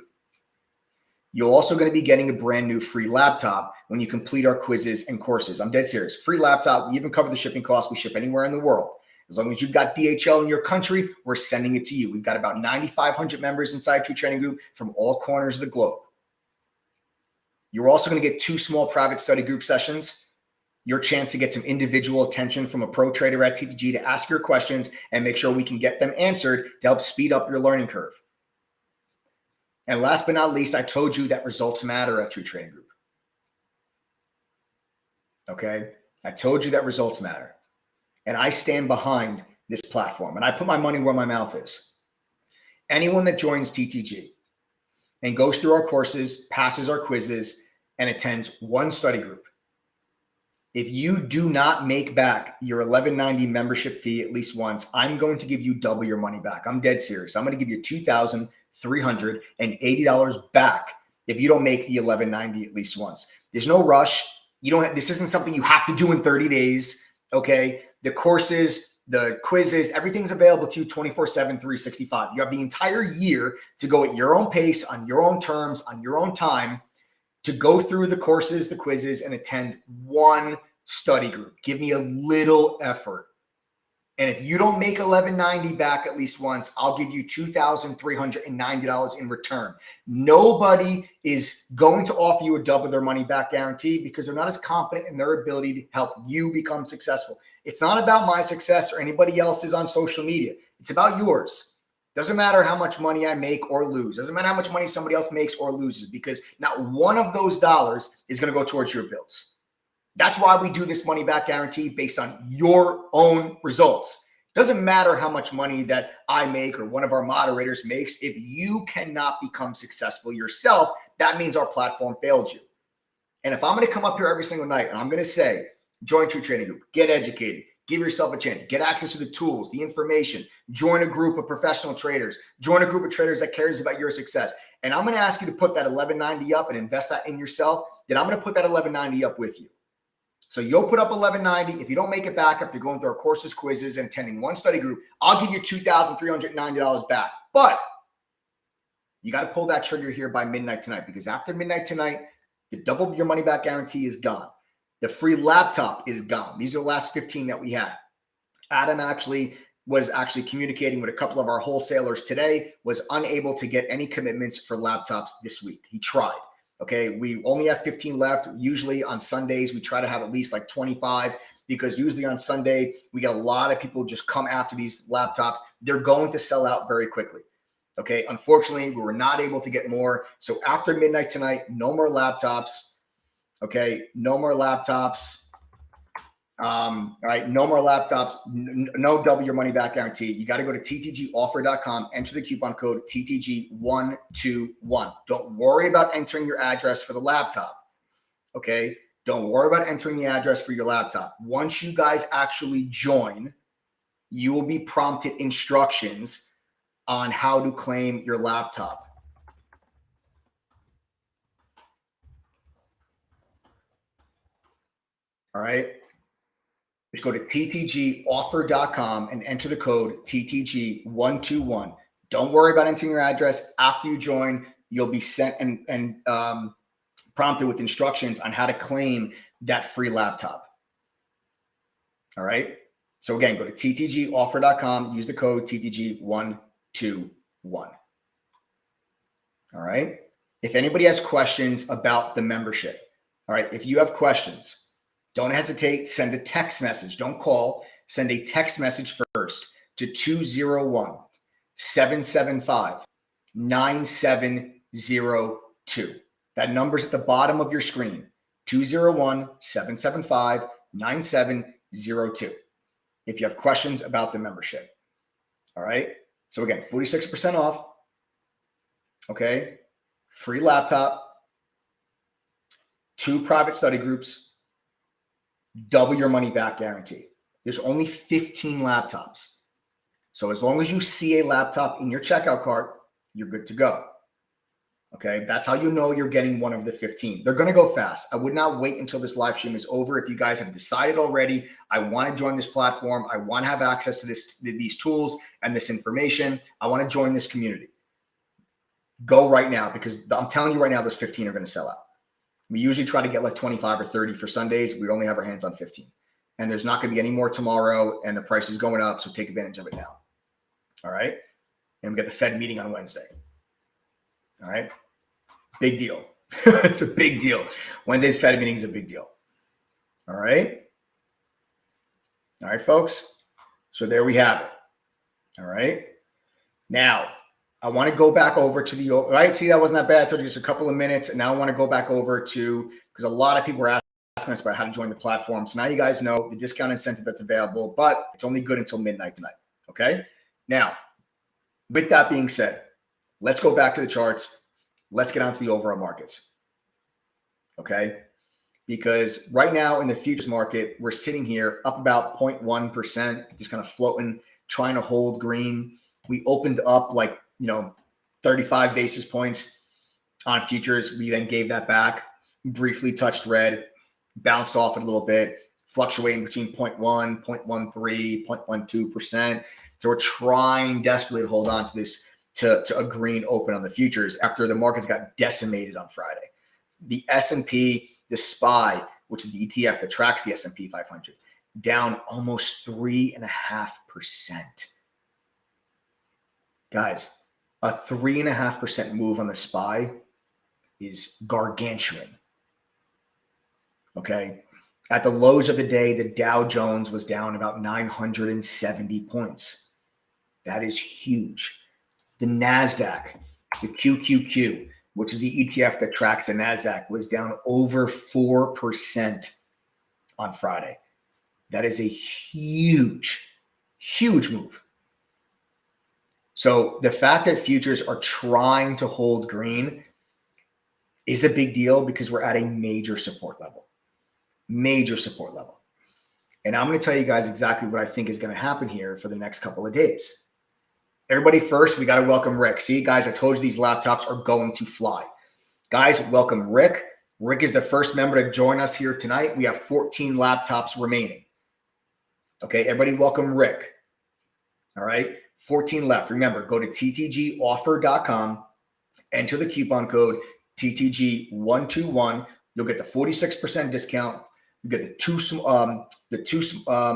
You're also going to be getting a brand new free laptop when you complete our quizzes and courses. I'm dead serious. Free laptop. We even cover the shipping costs. We ship anywhere in the world. As long as you've got DHL in your country, we're sending it to you. We've got about 9,500 members inside True Trading Group from all corners of the globe. You're also going to get 2 small private study group sessions your chance to get some individual attention from a pro trader at TTG to ask your questions and make sure we can get them answered to help speed up your learning curve. And last but not least, I told you that results matter at True Trading Group. Okay? I told you that results matter. And I stand behind this platform. And I put my money where my mouth is. Anyone that joins TTG and goes through our courses, passes our quizzes, and attends one study group, if you do not make back your $11.90 membership fee at least once, I'm going to give you double your money back. I'm dead serious. I'm going to give you $2,380 back if you don't make the $11.90 at least once. There's no rush. You don't. This isn't something you have to do in 30 days. Okay. The courses, the quizzes, everything's available to you 24/7, 365. You have the entire year to go at your own pace, on your own terms, on your own time, to go through the courses, the quizzes, and attend one study group. Give me a little effort. And if you don't make $11.90 back at least once, I'll give you $2,390 in return. Nobody is going to offer you a double their money back guarantee because they're not as confident in their ability to help you become successful. It's not about my success or anybody else's on social media. It's about yours. Doesn't matter how much money I make or lose. Doesn't matter how much money somebody else makes or loses, because not one of those dollars is going to go towards your bills. That's why we do this money back guarantee based on your own results. Doesn't matter how much money that I make or one of our moderators makes. If you cannot become successful yourself, that means our platform failed you. And if I'm going to come up here every single night and I'm going to say, join True Trading Group, get educated, give yourself a chance, get access to the tools, the information, join a group of professional traders, join a group of traders that cares about your success. And I'm going to ask you to put that $11.90 up and invest that in yourself. Then I'm going to put that $11.90 up with you. So you'll put up $11.90. If you don't make it back after going through our courses, quizzes, and attending one study group, I'll give you $2,390 back. But you got to pull that trigger here by midnight tonight, because after midnight tonight, the double your money back guarantee is gone. The free laptop is gone. These are the last 15 that we had. Adam was communicating with a couple of our wholesalers today, was unable to get any commitments for laptops this week. He tried. Okay, we only have 15 left. Usually on Sundays, we try to have at least like 25, because usually on Sunday, we get a lot of people just come after these laptops. They're going to sell out very quickly. Okay, unfortunately, we were not able to get more. So after midnight tonight, no more laptops. Okay, no more laptops. All right, no more laptops. No double your money back guarantee. You got to go to ttgoffer.com, enter the coupon code TTG121. Don't worry about entering your address for the laptop. Okay, don't worry about entering the address for your laptop. Once you guys actually join, you will be prompted instructions on how to claim your laptop. All right. Just go to ttgoffer.com and enter the code TTG121. Don't worry about entering your address. After you join, you'll be sent and prompted with instructions on how to claim that free laptop. All right. So again, go to ttgoffer.com, use the code TTG121. All right. If anybody has questions about the membership, all right, if you have questions, don't hesitate. Send a text message. Don't call. Send a text message first to 201-775-9702. That number's at the bottom of your screen, 201-775-9702. If you have questions about the membership. All right. So again, 46% off. Okay. Free laptop. 2 private study groups. Double your money back guarantee. There's only 15 laptops. So as long as you see a laptop in your checkout cart, you're good to go. Okay, that's how you know you're getting one of the 15. They're going to go fast. I would not wait until this live stream is over. If you guys have decided already, I want to join this platform, I want to have access to these tools and this information, I want to join this community. Go right now, because I'm telling you right now, those 15 are going to sell out. We usually try to get like 25 or 30 for Sundays. We only have our hands on 15. And there's not going to be any more tomorrow, and the price is going up, so take advantage of it now. All right? And we got the Fed meeting on Wednesday. All right? Big deal. It's a big deal. Wednesday's Fed meeting is a big deal. All right. All right, folks. So there we have it. All right. Now, I want to go back over to the, all right, see, that wasn't that bad. I told you just a couple of minutes. And now I want to go back over to, because a lot of people were asking us about how to join the platform. So now you guys know the discount incentive that's available, but it's only good until midnight tonight. Okay. Now, with that being said, let's go back to the charts. Let's get onto the overall markets. Okay. Because right now in the futures market, we're sitting here up about 0.1%, just kind of floating, trying to hold green. We opened up like, 35 basis points on futures. We then gave that back, briefly touched red, bounced off it a little bit, fluctuating between 0.1, 0.13, 0.12%. So we're trying desperately to hold on to this, to a green open on the futures after the markets got decimated on Friday. The S&P, the SPY, which is the ETF that tracks the S&P 500, down almost 3.5%. Guys, a 3.5% move on the SPY is gargantuan. Okay. At the lows of the day, the Dow Jones was down about 970 points. That is huge. The NASDAQ, the QQQ, which is the ETF that tracks the NASDAQ, was down over 4% on Friday. That is a huge, huge move. So the fact that futures are trying to hold green is a big deal because we're at a major support level. Major support level. And I'm going to tell you guys exactly what I think is going to happen here for the next couple of days. Everybody first, we got to welcome Rick. See, guys, I told you these laptops are going to fly. Guys, welcome Rick. Rick is the first member to join us here tonight. We have 14 laptops remaining. Okay, everybody welcome Rick. All right, 14 left. Remember, go to ttgoffer.com, enter the coupon code TTG121. You'll get the 46% discount. You get the two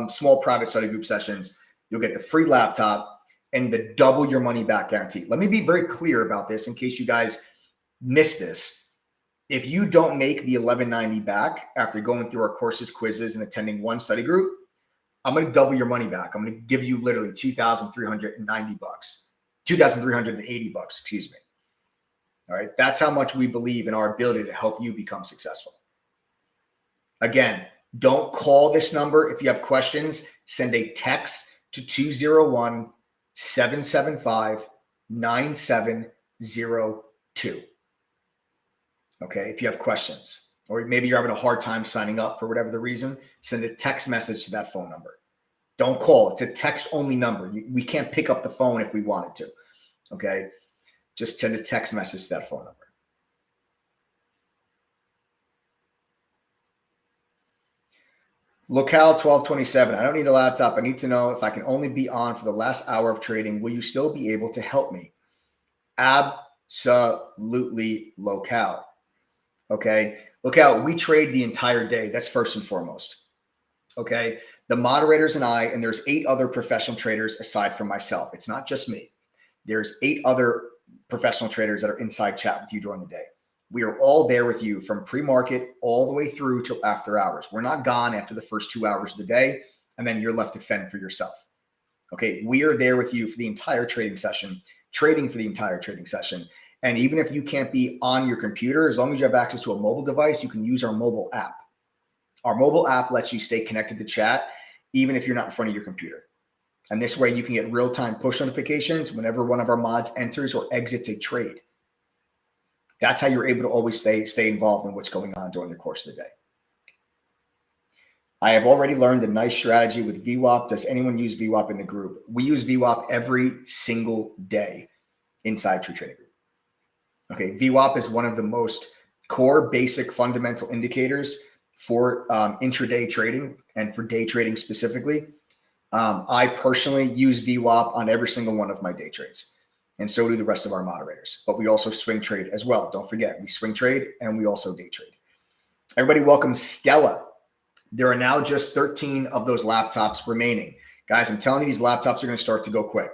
small private study group sessions. You'll get the free laptop and the double your money back guarantee. Let me be very clear about this in case you guys missed this. If you don't make the $11.90 back after going through our courses, quizzes, and attending one study group, I'm going to double your money back. I'm going to give you literally $2,390, $2,380, excuse me. All right. That's how much we believe in our ability to help you become successful. Again, don't call this number. If you have questions, send a text to 201-775-9702. Okay. If you have questions, or maybe you're having a hard time signing up for whatever the reason, send a text message to that phone number. Don't call. It's a text only number. We can't pick up the phone if we wanted to. Okay. Just send a text message to that phone number. Locale 1227. I don't need a laptop. I need to know if I can only be on for the last hour of trading. Will you still be able to help me? Absolutely, Locale. Okay. Locale, we trade the entire day. That's first and foremost. Okay. The moderators and I, and there's 8 other professional traders aside from myself. It's not just me. There's 8 other professional traders that are inside chat with you during the day. We are all there with you from pre-market all the way through till after hours. We're not gone after the first 2 hours of the day, and then you're left to fend for yourself. Okay, we are there with you for the entire trading session, trading for the entire trading session. And even if you can't be on your computer, as long as you have access to a mobile device, you can use our mobile app. Our mobile app lets you stay connected to chat, even if you're not in front of your computer. And this way you can get real-time push notifications whenever one of our mods enters or exits a trade. That's how you're able to always stay involved in what's going on during the course of the day. I have already learned a nice strategy with VWAP. Does anyone use VWAP in the group? We use VWAP every single day inside True Trading Group. Okay, VWAP is one of the most core basic fundamental indicators for intraday trading and for day trading specifically. I personally use VWAP on every single one of my day trades. And so do the rest of our moderators. But we also swing trade as well. Don't forget, we swing trade and we also day trade. Everybody welcome Stella. There are now just 13 of those laptops remaining. Guys, I'm telling you, these laptops are going to start to go quick.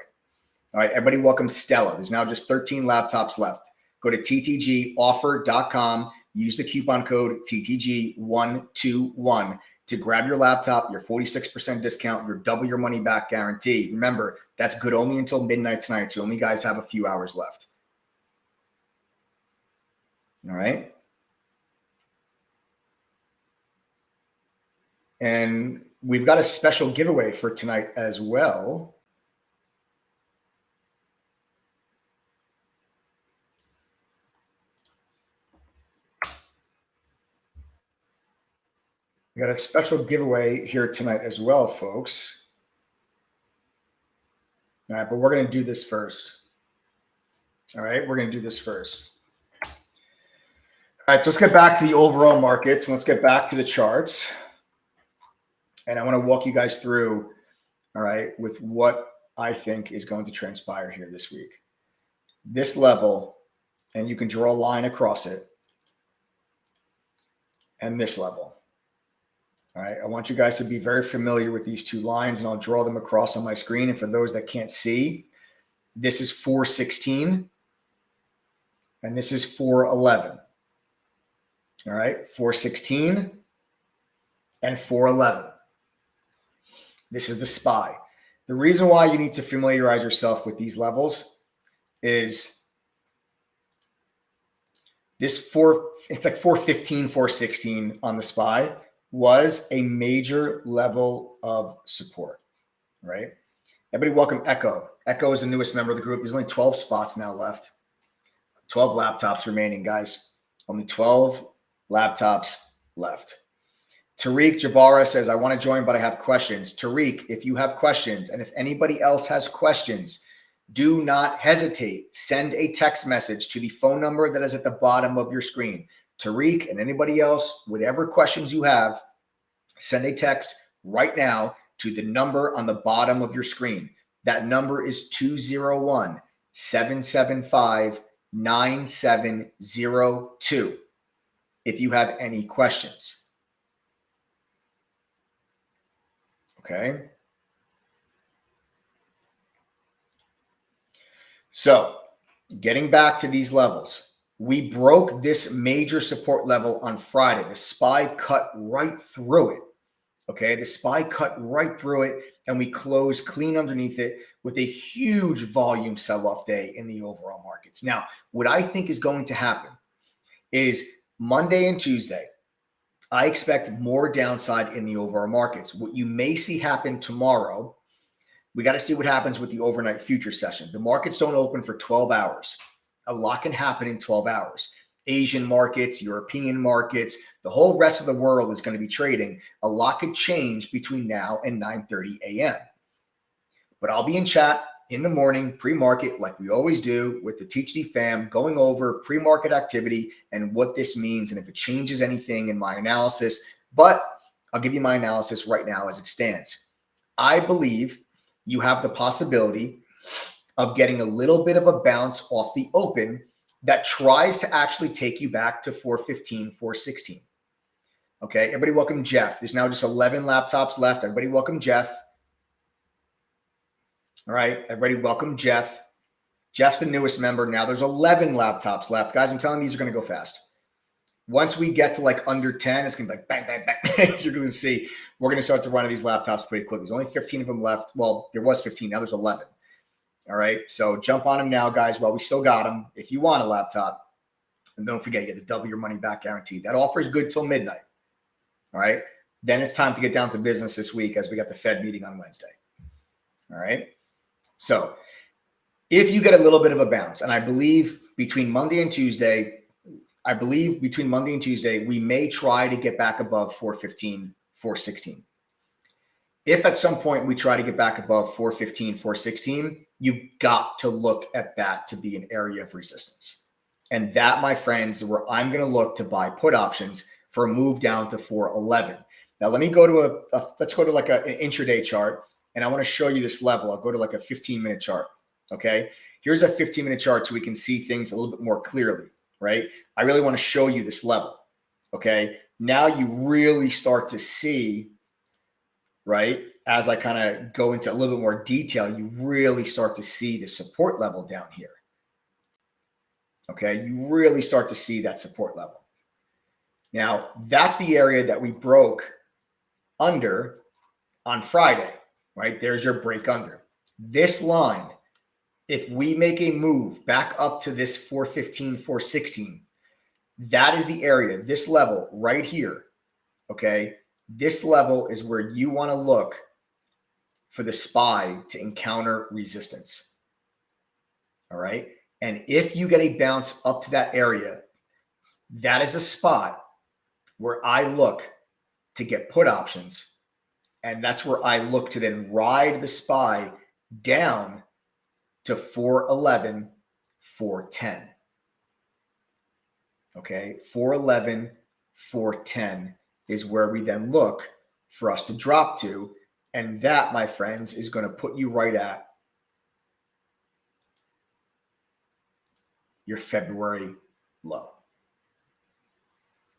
All right, everybody welcome Stella. There's now just 13 laptops left. Go to ttgoffer.com. Use the coupon code TTG121. to grab your laptop, your 46% discount, your double your money back guarantee. Remember, that's good only until midnight tonight. So only guys have a few hours left. All right. And we've got a special giveaway for tonight as well. We got a special giveaway here tonight as well, folks. All right, but we're going to do this first. All right, we're going to do this first. All right, let's get back to the overall markets and let's get back to the charts. And I want to walk you guys through, all right, with what I think is going to transpire here this week. This level, and you can draw a line across it, and this level. All right, I want you guys to be very familiar with these two lines, and I'll draw them across on my screen. And for those that can't see, this is 416, and this is 411. All right, 416 and 411. This is the SPY. The reason why you need to familiarize yourself with these levels is this it's like 415, 416 on the SPY was a major level of support, right? Everybody welcome Echo. Echo is the newest member of the group. There's only 12 spots now left. 12 laptops remaining, guys. Only 12 laptops left. Tariq Jabara says, I want to join, but I have questions. Tariq, if you have questions, and if anybody else has questions, do not hesitate. Send a text message to the phone number that is at the bottom of your screen. Tariq and anybody else, whatever questions you have, send a text right now to the number on the bottom of your screen. That number is 201-775-9702 if you have any questions. Okay. So getting back to these levels, we broke this major support level on Friday. The SPY cut right through it. Okay. The SPY cut right through it, and we closed clean underneath it with a huge volume sell-off day in the overall markets. Now, what I think is going to happen is Monday and Tuesday, I expect more downside in the overall markets. What you may see happen tomorrow, we got to see what happens with the overnight future session. The markets don't open for 12 hours. A lot can happen in 12 hours. Asian markets, European markets, the whole rest of the world is going to be trading. A lot could change between now and 9:30 a.m. But I'll be in chat in the morning, pre-market, like we always do with the THD fam, going over pre-market activity and what this means and if it changes anything in my analysis. But I'll give you my analysis right now as it stands. I believe you have the possibility of getting a little bit of a bounce off the open that tries to actually take you back to 415, 416. Okay, everybody welcome Jeff. There's now just 11 laptops left. Everybody welcome Jeff. All right, everybody welcome Jeff. Jeff's the newest member. Now there's 11 laptops left. Guys, I'm telling you, these are going to go fast. Once we get to like under 10, it's going to be like bang, bang, bang. You're going to see we're going to start to run these laptops pretty quick. There's only 15 of them left. Well, there was 15. Now there's 11. All right, so jump on them now, guys, while we still got them. If you want a laptop, and don't forget, you get the double your money back guarantee. That offer is good till midnight. All right, then it's time to get down to business this week as we got the Fed meeting on Wednesday. All right, so if you get a little bit of a bounce, and I believe between Monday and Tuesday, we may try to get back above 415, 416. If at some point we try to get back above 415, 416, you've got to look at that to be an area of resistance. And that, my friends, is where I'm going to look to buy put options for a move down to 411. Now, let me go to let's go to like an intraday chart, and I want to show you this level. I'll go to like a 15-minute chart. Okay. Here's a 15-minute chart so we can see things a little bit more clearly, right? I really want to show you this level. Okay. Now you really start to see, right, as I kind of go into a little bit more detail, you really start to see the support level down here. Okay, you really start to see that support level. Now, that's the area that we broke under on Friday, right? There's your break under. This line, if we make a move back up to this 415, 416, that is the area, this level right here, okay? This level is where you want to look for the SPY to encounter resistance, all right? And if you get a bounce up to that area, that is a spot where I look to get put options. And that's where I look to then ride the SPY down to 411, 410. Okay, 411, 410 is where we then look for us to drop to. And that, my friends, is going to put you right at your February low.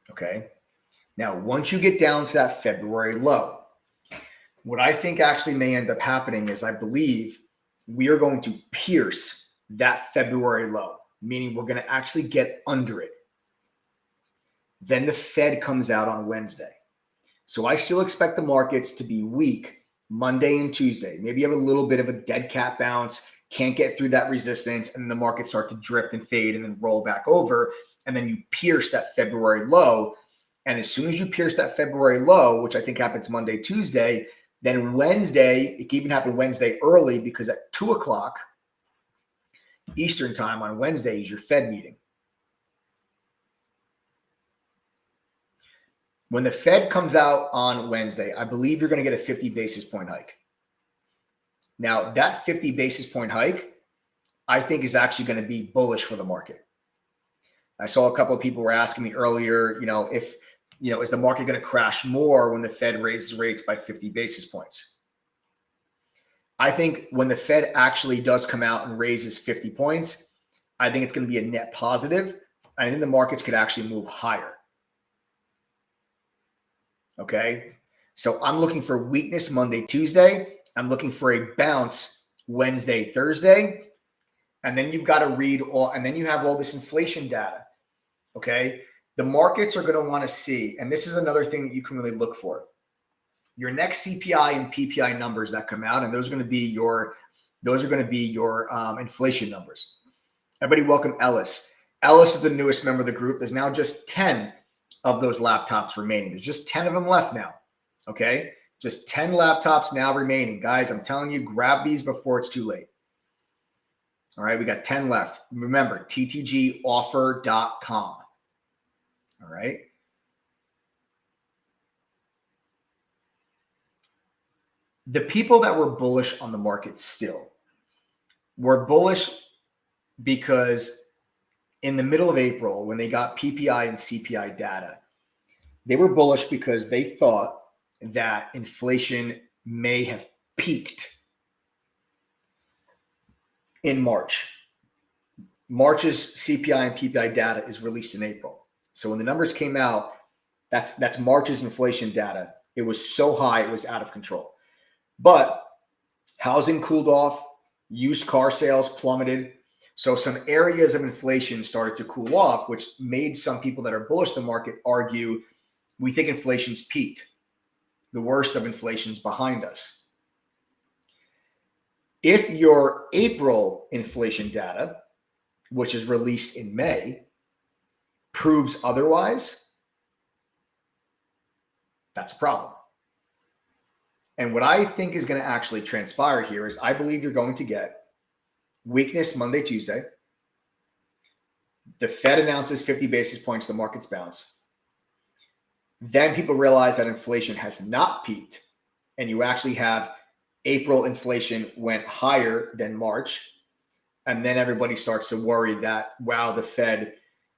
Okay. Now, once you get down to that February low, what I think actually may end up happening is I believe we are going to pierce that February low, meaning we're going to actually get under it. Then the Fed comes out on Wednesday. So I still expect the markets to be weak Monday and Tuesday. Maybe you have a little bit of a dead cat bounce, can't get through that resistance, and the markets start to drift and fade and then roll back over. And then you pierce that February low. And as soon as you pierce that February low, which I think happens Monday, Tuesday, then Wednesday, it can even happen Wednesday early because at 2 o'clock Eastern time on Wednesday is your Fed meeting. When the Fed comes out on Wednesday, I believe you're going to get a 50 basis point hike. Now, that 50 basis point hike, I think is actually going to be bullish for the market. I saw a couple of people were asking me earlier, if is the market going to crash more when the Fed raises rates by 50 basis points? I think when the Fed actually does come out and raises 50 points, I think it's going to be a net positive. I think the markets could actually move higher. Okay. So I'm looking for weakness Monday, Tuesday. I'm looking for a bounce Wednesday, Thursday. And then you've got to read and then you have all this inflation data. Okay. The markets are going to want to see, and this is another thing that you can really look for, your next CPI and PPI numbers that come out, and those are going to be your inflation numbers. Everybody welcome Ellis. Ellis is the newest member of the group. There's now just 10 of those laptops remaining. There's just 10 of them left now. Okay, just 10 laptops now remaining. Guys, I'm telling you, grab these before it's too late. All right, we got 10 left. Remember, ttgoffer.com. All right. The people that were bullish on the market still were bullish because in the middle of April, when they got PPI and CPI data, they were bullish because they thought that inflation may have peaked in March. March's CPI and PPI data is released in April. So when the numbers came out, that's March's inflation data. It was so high, it was out of control. But housing cooled off, used car sales plummeted. So some areas of inflation started to cool off, which made some people that are bullish the market argue, we think inflation's peaked. The worst of inflation's behind us. If your April inflation data, which is released in May, proves otherwise, that's a problem. And what I think is going to actually transpire here is I believe you're going to get weakness Monday, Tuesday. The Fed announces 50 basis points, the markets bounce. Then people realize that inflation has not peaked, and you actually have April inflation went higher than March. And then everybody starts to worry that, wow, the Fed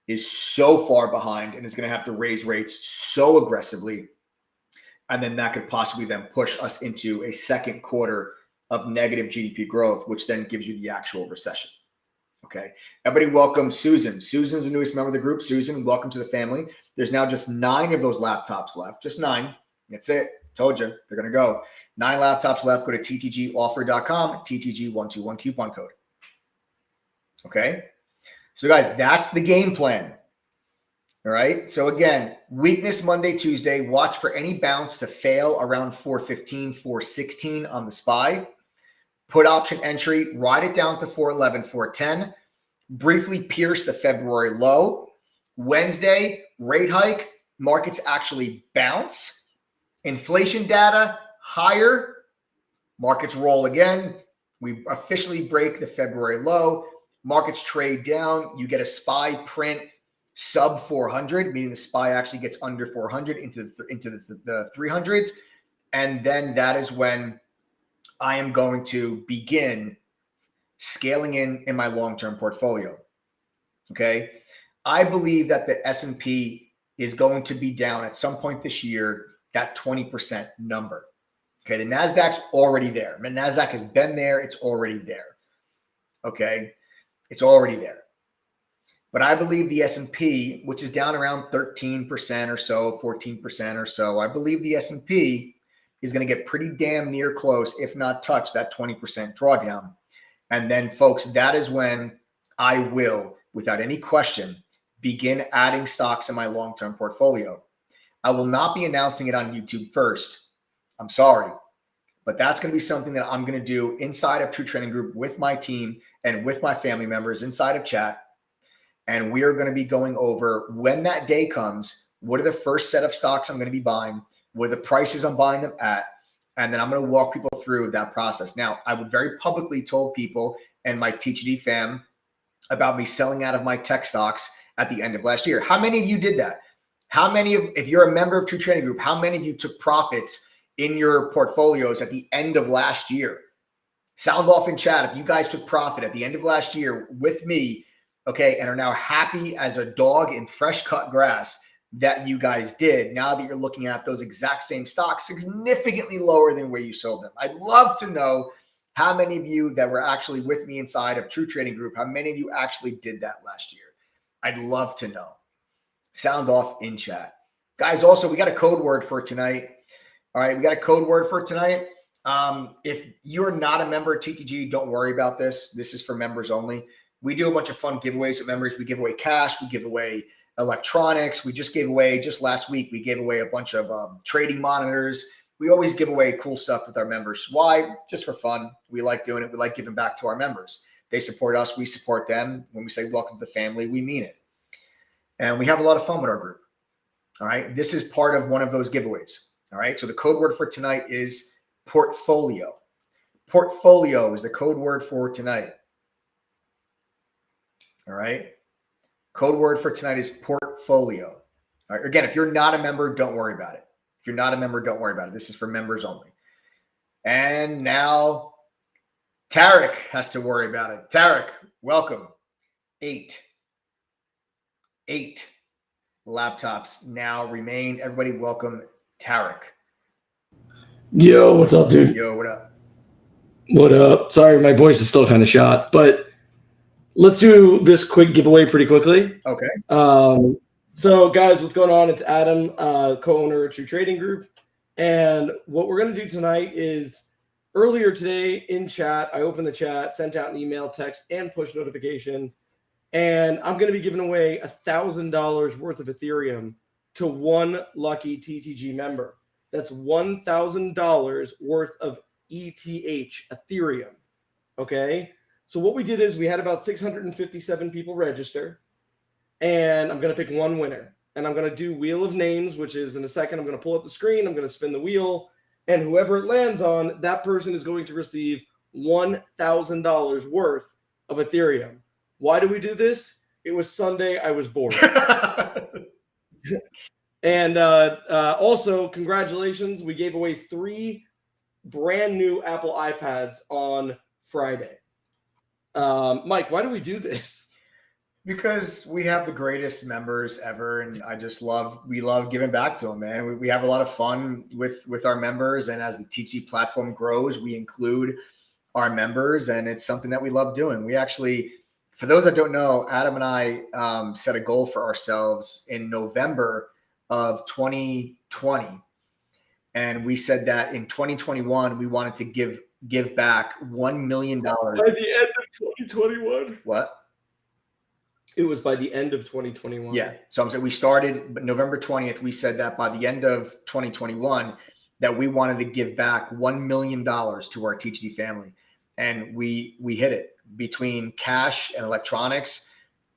is so far behind and is going to have to raise rates so aggressively. And then that could possibly then push us into a second quarter of negative GDP growth, which then gives you the actual recession. Okay. Everybody welcome Susan. Susan's the newest member of the group. Susan, welcome to the family. There's now just 9 of those laptops left. Just 9. That's it. Told you. They're going to go. 9 laptops left. Go to ttgoffer.com, TTG121 coupon code. Okay. So guys, that's the game plan. All right. So again, weakness Monday, Tuesday. Watch for any bounce to fail around 415, 416 on the SPY. Put option entry, ride it down to 411, 410. Briefly pierce the February low. Wednesday, rate hike. Markets actually bounce. Inflation data higher. Markets roll again. We officially break the February low. Markets trade down. You get a SPY print sub 400, meaning the SPY actually gets under 400 into the 300s. And then that is when I am going to begin scaling in my long-term portfolio. Okay. I believe that the S&P is going to be down at some point this year, that 20% number. Okay. The NASDAQ's already there. The NASDAQ has been there. It's already there. Okay. It's already there. But I believe the S&P, which is down around 13% or so, 14% or so, I believe the S&P is going to get pretty damn near close, if not touch that 20% drawdown. And then, folks, that is when I will, without any question, begin adding stocks in my long-term portfolio. I will not be announcing it on YouTube first. I'm sorry. But that's going to be something that I'm going to do inside of True Trading Group with my team and with my family members inside of chat. And we are going to be going over, when that day comes, what are the first set of stocks I'm going to be buying, what are the prices I'm buying them at, and then I'm going to walk people through that process. Now, I would very publicly told people and my TGD fam about me selling out of my tech stocks at the end of last year. How many of you did that? How many of, if you're a member of True Trading Group, how many of you took profits in your portfolios at the end of last year? Sound off in chat if you guys took profit at the end of last year with me, okay, and are now happy as a dog in fresh cut grass that you guys did, now that you're looking at those exact same stocks significantly lower than where you sold them. I'd love to know how many of you that were actually with me inside of True Trading Group, how many of you actually did that last year? I'd love to know. Sound off in chat. Guys, also, we got a code word for tonight. All right, we got a code word for tonight. If you're not a member of TTG, don't worry about this. This is for members only. We do a bunch of fun giveaways with members. We give away cash. We give away electronics. We just gave away, just last week, we gave away a bunch of trading monitors. We always give away cool stuff with our members. Why? Just for fun. We like doing it. We like giving back to our members. They support us. We support them. When we say welcome to the family, we mean it. And we have a lot of fun with our group. All right. This is part of one of those giveaways. All right. So the code word for tonight is portfolio. Portfolio is the code word for tonight. All right. Code word for tonight is portfolio. All right. Again, if you're not a member, don't worry about it. If you're not a member, don't worry about it. This is for members only. And now Tarek has to worry about it. Tarek, welcome. Eight laptops now remain. Everybody welcome Tarek. Yo, what's up, dude? Yo, what up? What up? Sorry, my voice is still kind of shot, but let's do this quick giveaway pretty quickly. Okay. So, guys, what's going on? It's Adam, co-owner of True Trading Group. And what we're going to do tonight is, earlier today in chat, I opened the chat, sent out an email, text, and push notification. And I'm going to be giving away $1,000 worth of Ethereum to one lucky TTG member. That's $1,000 worth of ETH, Ethereum. Okay? So what we did is we had about 657 people register. And I'm going to pick one winner. And I'm going to do Wheel of Names, which is in a second. I'm going to pull up the screen. I'm going to spin the wheel. And whoever it lands on, that person is going to receive $1,000 worth of Ethereum. Why do we do this? It was Sunday. I was bored. And also, congratulations. We gave away 3 brand new Apple iPads on Friday. Mike, why do we do this? Because we have the greatest members ever, and we love giving back to them, man. We have a lot of fun with our members, and as the TG platform grows, we include our members, and it's something that we love doing. We actually, for those that don't know, Adam and I set a goal for ourselves in November of 2020, and we said that in 2021 we wanted to give back $1 million by the end of 2021. What? It was by the end of 2021. Yeah. So I'm saying we started November 20th. We said that by the end of 2021 that we wanted to give back $1 million to our TTG family. And we hit it. Between cash and electronics,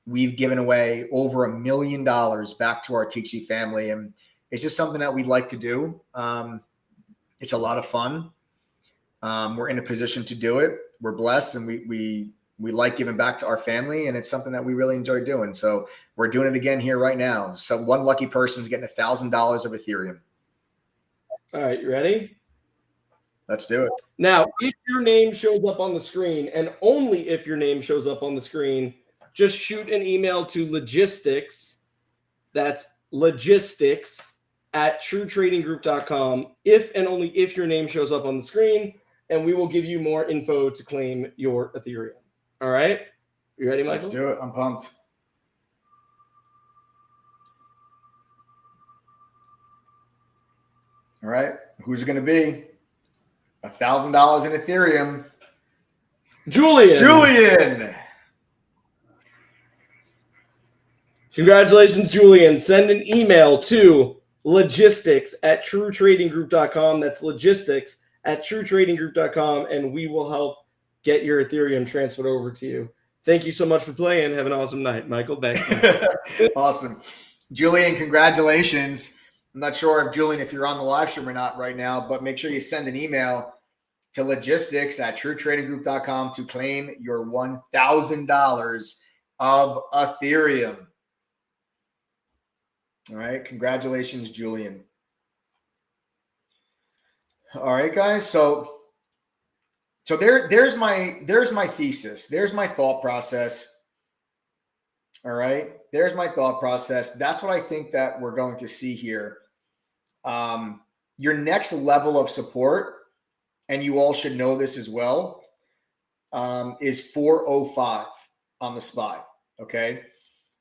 we've given away over $1 million back to our TTG family. And it's just something that we'd like to do. It's a lot of fun. We're in a position to do it. We're blessed, and we like giving back to our family, and it's something that we really enjoy doing. So we're doing it again here right now. So one lucky person is getting $1,000 of Ethereum. All right, you ready? Let's do it. Now, if your name shows up on the screen, and only if your name shows up on the screen, just shoot an email to logistics. That's logistics at truetradinggroup.com. If and only if your name shows up on the screen, and we will give you more info to claim your Ethereum. All right? You ready, Michael? Let's do it. I'm pumped. All right. Who's it going to be? $1,000 in Ethereum. Julian. Congratulations, Julian. Send an email to logistics at truetradinggroup.com. That's logistics at truetradinggroup.com, and we will help get your Ethereum transferred over to you. Thank you so much for playing. Have an awesome night, Michael. Back to you. Awesome. Julian, congratulations. I'm not sure if Julian, if you're on the live stream or not right now, but make sure you send an email to logistics at truetradinggroup.com to claim your $1,000 of Ethereum. All right. Congratulations, Julian. All right, guys. So there's my thesis. There's my thought process. All right. There's my thought process. That's what I think that we're going to see here. Your next level of support, and you all should know this as well, is 405 on the SPY. Okay.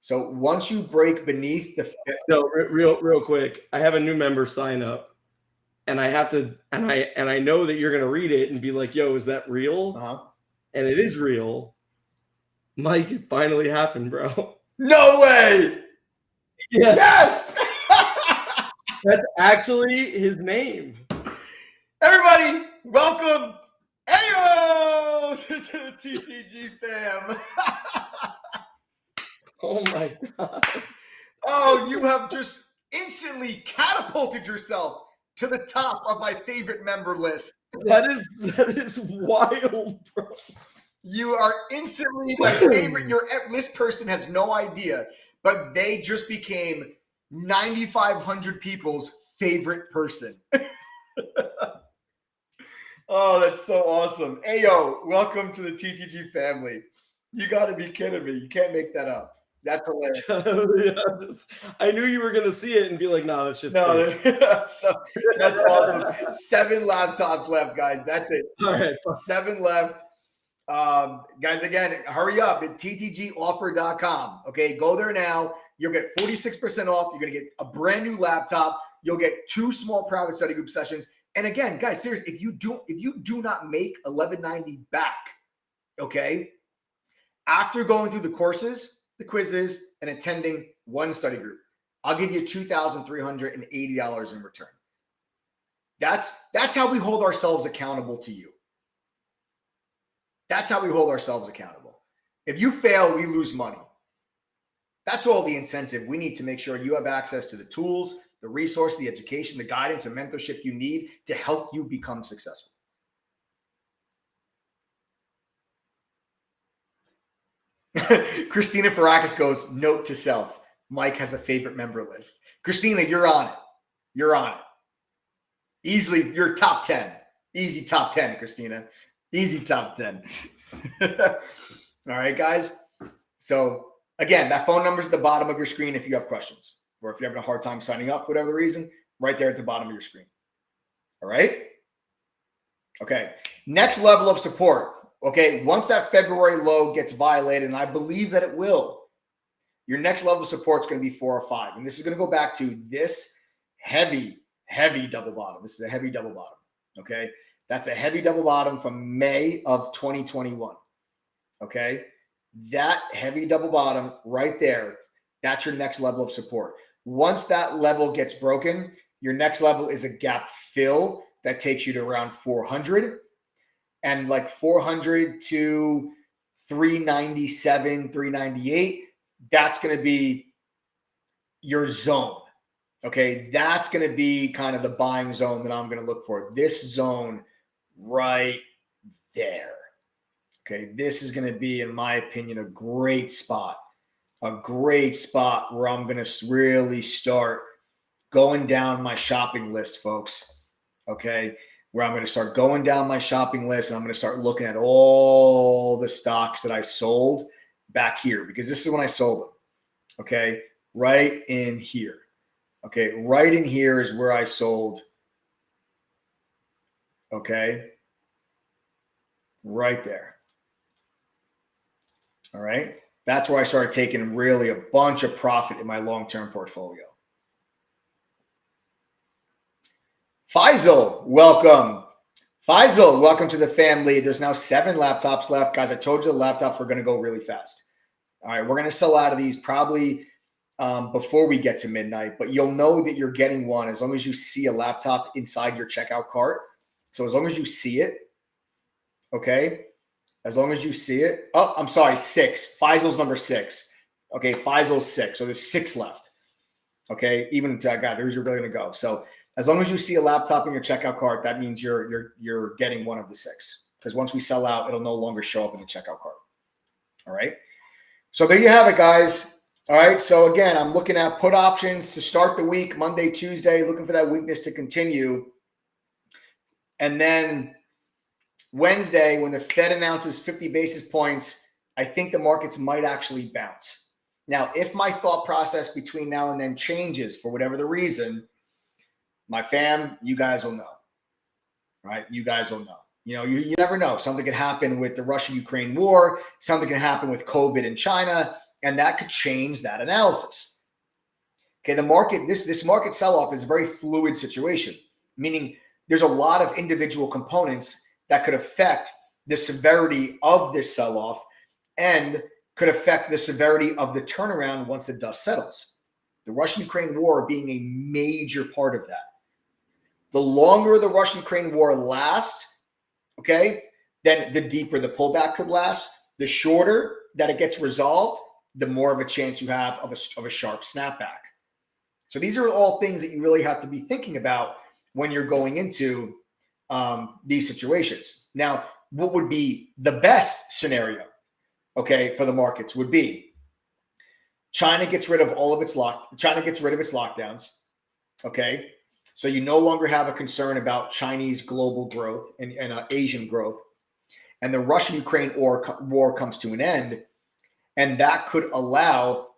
So once you break beneath the no, real quick, I have a new member sign up, and I have to, and I know that you're gonna read it and be like, "Yo, is that real?" Uh-huh. And it is real. Mike, it finally happened, bro. No way! Yeah. Yes! That's actually his name. Everybody, welcome, Ayo, to the TTG fam. Oh my God. Oh, you have just instantly catapulted yourself to the top of my favorite member list. That is wild, bro. You are instantly my favorite. This person has no idea, but they just became 9,500 people's favorite person. Oh, that's so awesome. Ayo, welcome to the TTG family. You got to be kidding me. You can't make that up. That's hilarious. I knew you were going to see it and be like, "No, that shit's no." So, that's awesome. 7 laptops left, guys. That's it. All right. 7 left. Guys, again, hurry up at ttgoffer.com. Okay, go there now. You'll get 46% off. You're going to get a brand new laptop. You'll get 2 small private study group sessions. And again, guys, seriously, if you do not make $11.90 back, okay, after going through the courses, the quizzes, and attending 1 study group, I'll give you $2,380 in return. That's how we hold ourselves accountable to you. That's how we hold ourselves accountable. If you fail, we lose money. That's all the incentive. We need to make sure you have access to the tools, the resource, the education, the guidance, and mentorship you need to help you become successful. Christina Farakis goes, note to self, Mike has a favorite member list. Christina, you're on it. You're on it. Easily, you're top 10. Easy top 10, Christina. Easy top 10. All right, guys. So again, that phone number is at the bottom of your screen if you have questions, or if you're having a hard time signing up for whatever reason, right there at the bottom of your screen. All right. Okay. Next level of support. Okay. Once that February low gets violated, and I believe that it will, your next level of support is going to be 4 or 5. And this is going to go back to this heavy double bottom. This is a heavy double bottom. Okay. That's a heavy double bottom from May of 2021. Okay. that heavy double bottom right there, that's your next level of support. Once that level gets broken, your next level is a gap fill that takes you to around 400, and like 400 to 397, 398, that's going to be your zone. Okay, that's going to be kind of the buying zone that I'm going to look for. This zone right there. Okay, this is going to be, in my opinion, a great spot where I'm going to really start going down my shopping list, folks. Okay, where I'm going to start going down my shopping list and I'm going to start looking at all the stocks that I sold back here, because this is when I sold them. Okay, right in here. Okay, right in here is where I sold. Okay, right there. All right, that's where I started taking really a bunch of profit in my long-term portfolio. Faisal, welcome. Faisal, welcome to the family. There's now 7 laptops left. Guys, I told you the laptops were going to go really fast. All right, we're going to sell out of these probably before we get to midnight, but you'll know that you're getting one as long as you see a laptop inside your checkout cart. So as long as you see it, okay, as long as you see it. Oh, I'm sorry, 6. Faisal's number 6. Okay, Faisal's 6. So there's 6 left. Okay, even God, there's you're really going to go. So as long as you see a laptop in your checkout cart, that means you're getting one of the 6. Because once we sell out, it'll no longer show up in the checkout cart. All right. So there you have it, guys. All right. So again, I'm looking at put options to start the week, Monday, Tuesday, looking for that weakness to continue. And then Wednesday, when the Fed announces 50 basis points, I think the markets might actually bounce. Now, if my thought process between now and then changes for whatever the reason, my fam, you guys will know, right? You guys will know. You never know. Something could happen with the Russia-Ukraine war. Something can happen with COVID in China, and that could change that analysis. Okay, the market, this market sell-off is a very fluid situation, meaning there's a lot of individual components that could affect the severity of this sell-off and could affect the severity of the turnaround once the dust settles. The Russia-Ukraine war being a major part of that. The longer the Russia-Ukraine war lasts, okay, then the deeper the pullback could last. The shorter that it gets resolved, the more of a chance you have of a sharp snapback. So these are all things that you really have to be thinking about when you're going into these situations. Now, what would be the best scenario, okay, for the markets would be China gets rid of its lockdowns, okay? So you no longer have a concern about Chinese global growth and Asian growth, and the Russia-Ukraine war comes to an end, and that could allow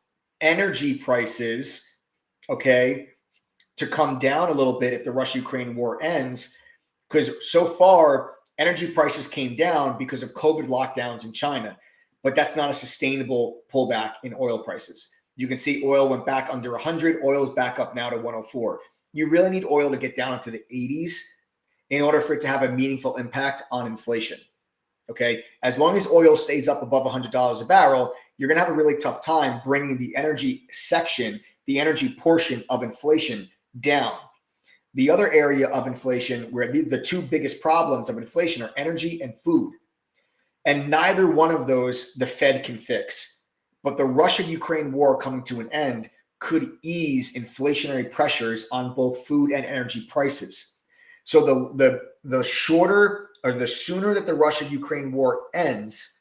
energy prices, okay, to come down a little bit if the Russia-Ukraine war ends, because so far energy prices came down because of COVID lockdowns in China, but that's not a sustainable pullback in oil prices. You can see oil went back under 100. Oil's back up now to 104. You really need oil to get down into the 80s in order for it to have a meaningful impact on inflation. Okay, as long as oil stays up above $100 a barrel, you're going to have a really tough time bringing the energy section, the energy portion of inflation down. The other area of inflation where the 2 biggest problems of inflation are energy and food. And neither one of those the Fed can fix. But the Russia-Ukraine war coming to an end could ease inflationary pressures on both food and energy prices. So the shorter or the sooner that the Russia-Ukraine war ends,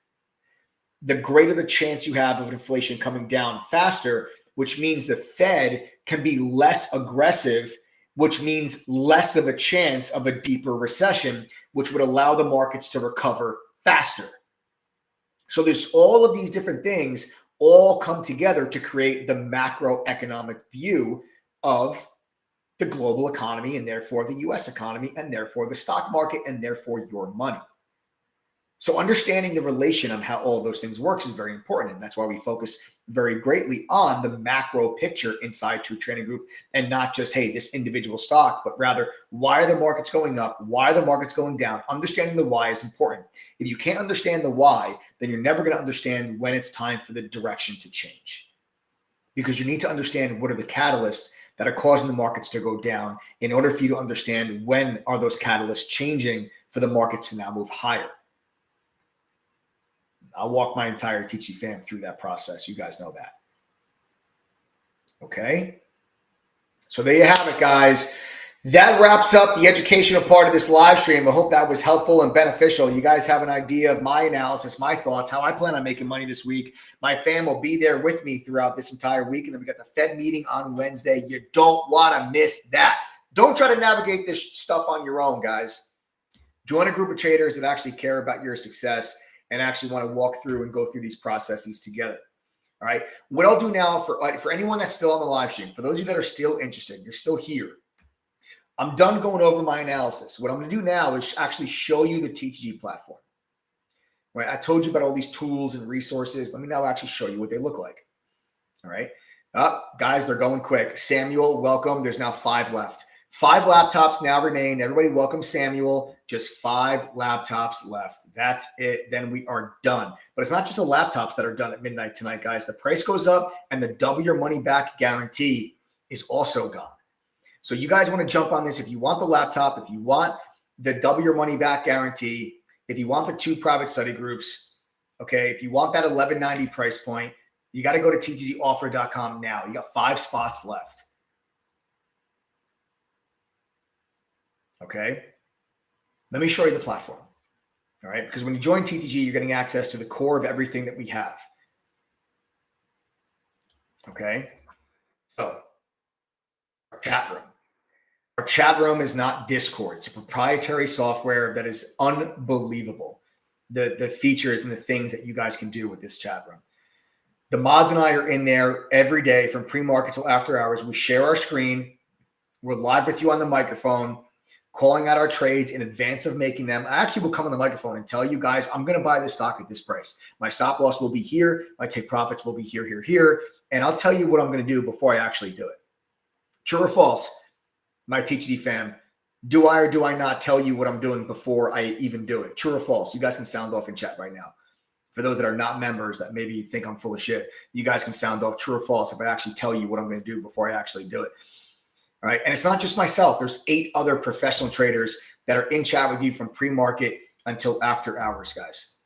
the greater the chance you have of inflation coming down faster, which means the Fed can be less aggressive, which means less of a chance of a deeper recession, which would allow the markets to recover faster. So there's all of these different things all come together to create the macroeconomic view of the global economy and therefore the US economy and therefore the stock market and therefore your money. So understanding the relation on how all those things works is very important. And that's why we focus very greatly on the macro picture inside True Trading Group, and not just, hey, this individual stock, but rather, why are the markets going up? Why are the markets going down? Understanding the why is important. If you can't understand the why, then you're never going to understand when it's time for the direction to change, because you need to understand what are the catalysts that are causing the markets to go down in order for you to understand when are those catalysts changing for the markets to now move higher. I'll walk my entire TG fam through that process. You guys know that. Okay. So there you have it, guys. That wraps up the educational part of this live stream. I hope that was helpful and beneficial. You guys have an idea of my analysis, my thoughts, how I plan on making money this week. My fam will be there with me throughout this entire week. And then we got the Fed meeting on Wednesday. You don't want to miss that. Don't try to navigate this stuff on your own, guys. Join a group of traders that actually care about your success and actually want to walk through and go through these processes together. All right. What I'll do now for anyone that's still on the live stream, for those of you that are still interested, you're still here, I'm done going over my analysis. What I'm going to do now is actually show you the TTG platform. Right. I told you about all these tools and resources. Let me now actually show you what they look like. All right. Guys, they're going quick. Samuel, welcome. There's now 5 left. 5 laptops now remain. Everybody welcome Samuel. Just 5 laptops left. That's it. Then we are done. But it's not just the laptops that are done at midnight tonight, guys. The price goes up and the double your money back guarantee is also gone. So you guys want to jump on this if you want the laptop, if you want the double your money back guarantee, if you want the 2 private study groups, okay, if you want that $11.90 price point, you got to go to ttgoffer.com now. You got 5 spots left. Okay. Let me show you the platform. All right. Because when you join TTG, you're getting access to the core of everything that we have. Okay. So our chat room. Our chat room is not Discord. It's a proprietary software that is unbelievable. The features and the things that you guys can do with this chat room. The mods and I are in there every day from pre-market till after hours. We share our screen. We're live with you on the microphone, calling out our trades in advance of making them. I actually will come on the microphone and tell you guys, I'm going to buy this stock at this price. My stop loss will be here. My take profits will be here, here, here. And I'll tell you what I'm going to do before I actually do it. True or false, my THD fam, do I or do I not tell you what I'm doing before I even do it? True or false? You guys can sound off in chat right now. For those that are not members that maybe think I'm full of shit, you guys can sound off true or false if I actually tell you what I'm going to do before I actually do it. All right. And it's not just myself. There's 8 other professional traders that are in chat with you from pre-market until after hours, guys.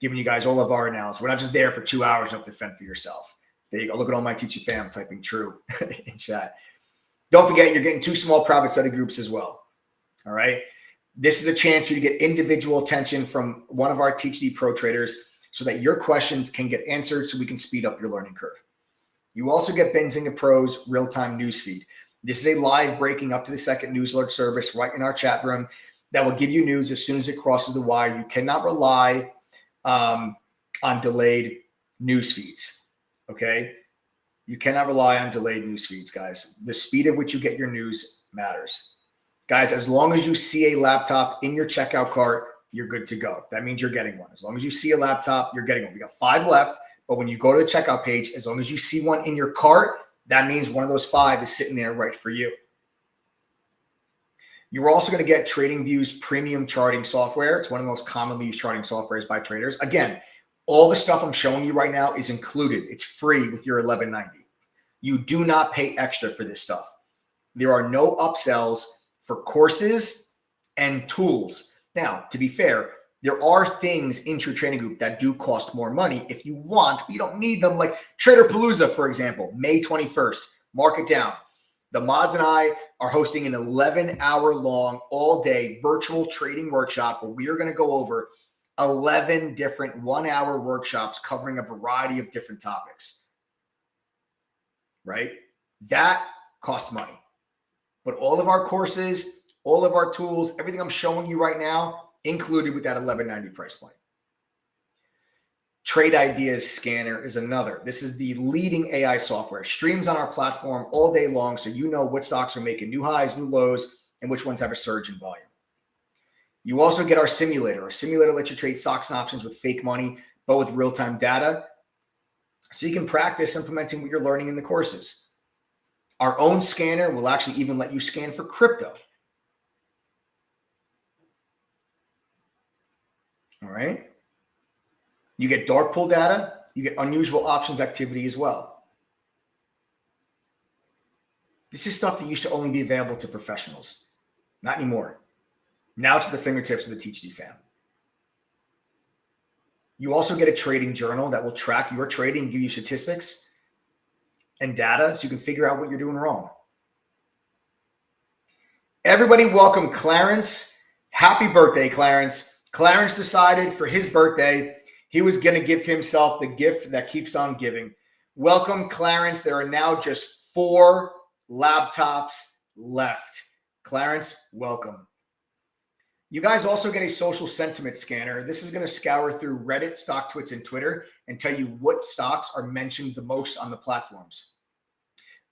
Giving you guys all of our analysis. We're not just there for 2 hours up to fend for yourself. There you go. Look at all my teaching fam typing true in chat. Don't forget, you're getting 2 small private study groups as well. All right. This is a chance for you to get individual attention from one of our THD Pro traders so that your questions can get answered so we can speed up your learning curve. You also get Benzinga Pro's real-time newsfeed. This is a live breaking up to the second news alert service right in our chat room that will give you news as soon as it crosses the wire. You cannot rely on delayed news feeds. Okay. You cannot rely on delayed news feeds, guys. The speed at which you get your news matters. Guys, as long as you see a laptop in your checkout cart, you're good to go. That means you're getting one. As long as you see a laptop, you're getting one. We got 5 left, but when you go to the checkout page, as long as you see one in your cart, that means one of those 5 is sitting there right for you. You're also going to get TradingView's premium charting software. It's one of the most commonly used charting softwares by traders. Again, all the stuff I'm showing you right now is included. It's free with your $11.90. You do not pay extra for this stuff. There are no upsells for courses and tools. Now, to be fair, there are things in True Trading Group that do cost more money if you want, but you don't need them. Like Trader Palooza, for example, May 21st, mark it down. The mods and I are hosting an 11-hour-long, all-day virtual trading workshop where we are going to go over 11 different 1-hour workshops covering a variety of different topics. Right? That costs money. But all of our courses, all of our tools, everything I'm showing you right now, included with that $11.90 price point. Trade Ideas Scanner is another. This is the leading AI software. Streams on our platform all day long so you know what stocks are making new highs, new lows, and which ones have a surge in volume. You also get our simulator. Our simulator lets you trade stocks and options with fake money, but with real-time data. So you can practice implementing what you're learning in the courses. Our own scanner will actually even let you scan for crypto. All right. You get dark pool data. You get unusual options activity as well. This is stuff that used to only be available to professionals. Not anymore. Now it's at the fingertips of the TeachD fam. You also get a trading journal that will track your trading, give you statistics and data so you can figure out what you're doing wrong. Everybody welcome Clarence. Happy birthday, Clarence. Clarence decided for his birthday, he was going to give himself the gift that keeps on giving. Welcome, Clarence. There are now just 4 laptops left. Clarence, welcome. You guys also get a social sentiment scanner. This is going to scour through Reddit, StockTwits, and Twitter and tell you what stocks are mentioned the most on the platforms.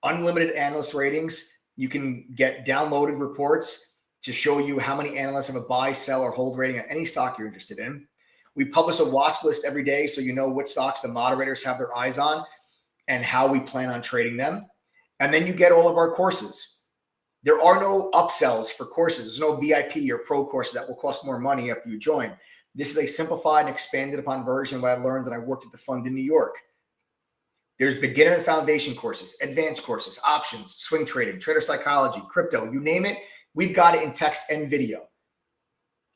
Unlimited analyst ratings. You can get downloaded reports to show you how many analysts have a buy, sell, or hold rating on any stock you're interested in. We publish a watch list every day so you know what stocks the moderators have their eyes on and how we plan on trading them. And then you get all of our courses. There are no upsells for courses. There's no VIP or pro courses that will cost more money after you join. This is a simplified and expanded upon version of what I learned when I worked at the fund in New York. There's beginner and foundation courses, advanced courses, options, swing trading, trader psychology, crypto, you name it. We've got it in text and video.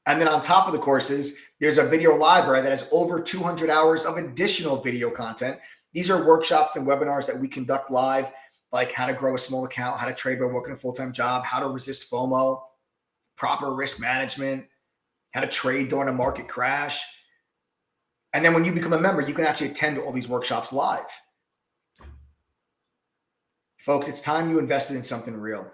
And then on top of the courses, there's a video library that has over 200 hours of additional video content. These are workshops and webinars that we conduct live, like how to grow a small account, how to trade while working a full-time job, how to resist FOMO, proper risk management, how to trade during a market crash. And then when you become a member, you can actually attend all these workshops live. Folks, it's time you invested in something real,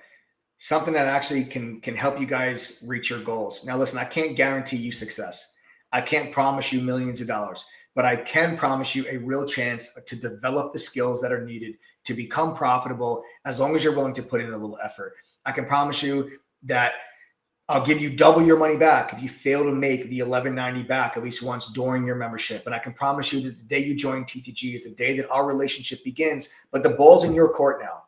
something that actually can help you guys reach your goals. Now, listen, I can't guarantee you success. I can't promise you millions of dollars, but I can promise you a real chance to develop the skills that are needed to become profitable as long as you're willing to put in a little effort. I can promise you that I'll give you double your money back if you fail to make the $11.90 back at least once during your membership. And I can promise you that the day you join TTG is the day that our relationship begins, but the ball's in your court now.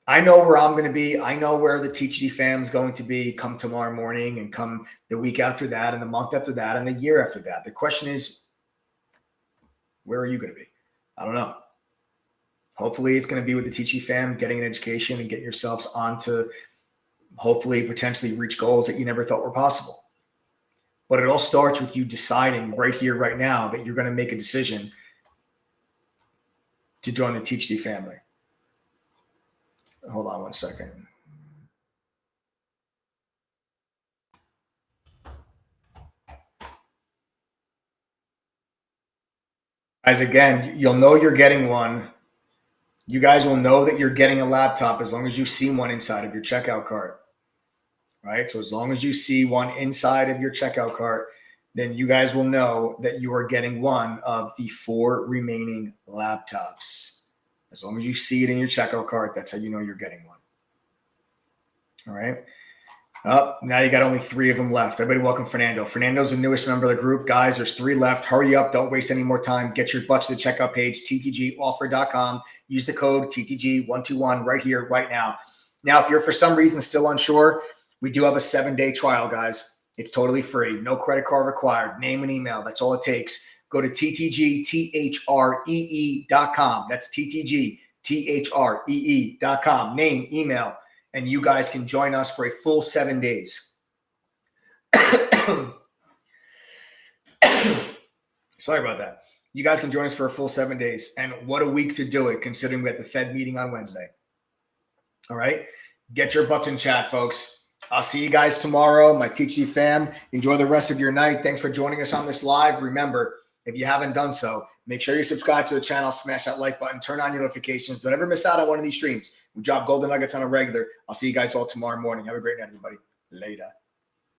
I know where I'm going to be. I know where the TTG fam is going to be come tomorrow morning and come the week after that and the month after that and the year after that. The question is, where are you going to be? I don't know. Hopefully it's going to be with the TTG fam, getting an education and getting yourselves onto hopefully potentially reach goals that you never thought were possible. But it all starts with you deciding right here, right now, that you're going to make a decision to join the TTG family. Hold on one second. Guys, again, you'll know you're getting one. You guys will know that you're getting a laptop as long as you see one inside of your checkout cart. Right? So as long as you see one inside of your checkout cart, then you guys will know that you are getting one of the 4 remaining laptops. As long as you see it in your checkout cart, that's how you know you're getting one. All right. Oh, now you got only 3 of them left. Everybody welcome Fernando. Fernando's the newest member of the group. Guys, there's 3 left. Hurry up. Don't waste any more time. Get your butts to the checkout page, ttgoffer.com. Use the code TTG121 right here, right now. Now, if you're for some reason still unsure, we do have a 7-day trial, guys. It's totally free. No credit card required. Name and email. That's all it takes. Go to ttgthree.com. That's ttgthree.com. Name, email, and you guys can join us for a full 7 days. Sorry about that. You guys can join us for a full 7 days. And what a week to do it, considering we had the Fed meeting on Wednesday. All right. Get your butts in chat, folks. I'll see you guys tomorrow. My TTG fam, enjoy the rest of your night. Thanks for joining us on this live. Remember, if you haven't done so, make sure you subscribe to the channel, smash that like button, turn on your notifications. Don't ever miss out on one of these streams. We drop golden nuggets on a regular. I'll see you guys all tomorrow morning. Have a great night, everybody. Later.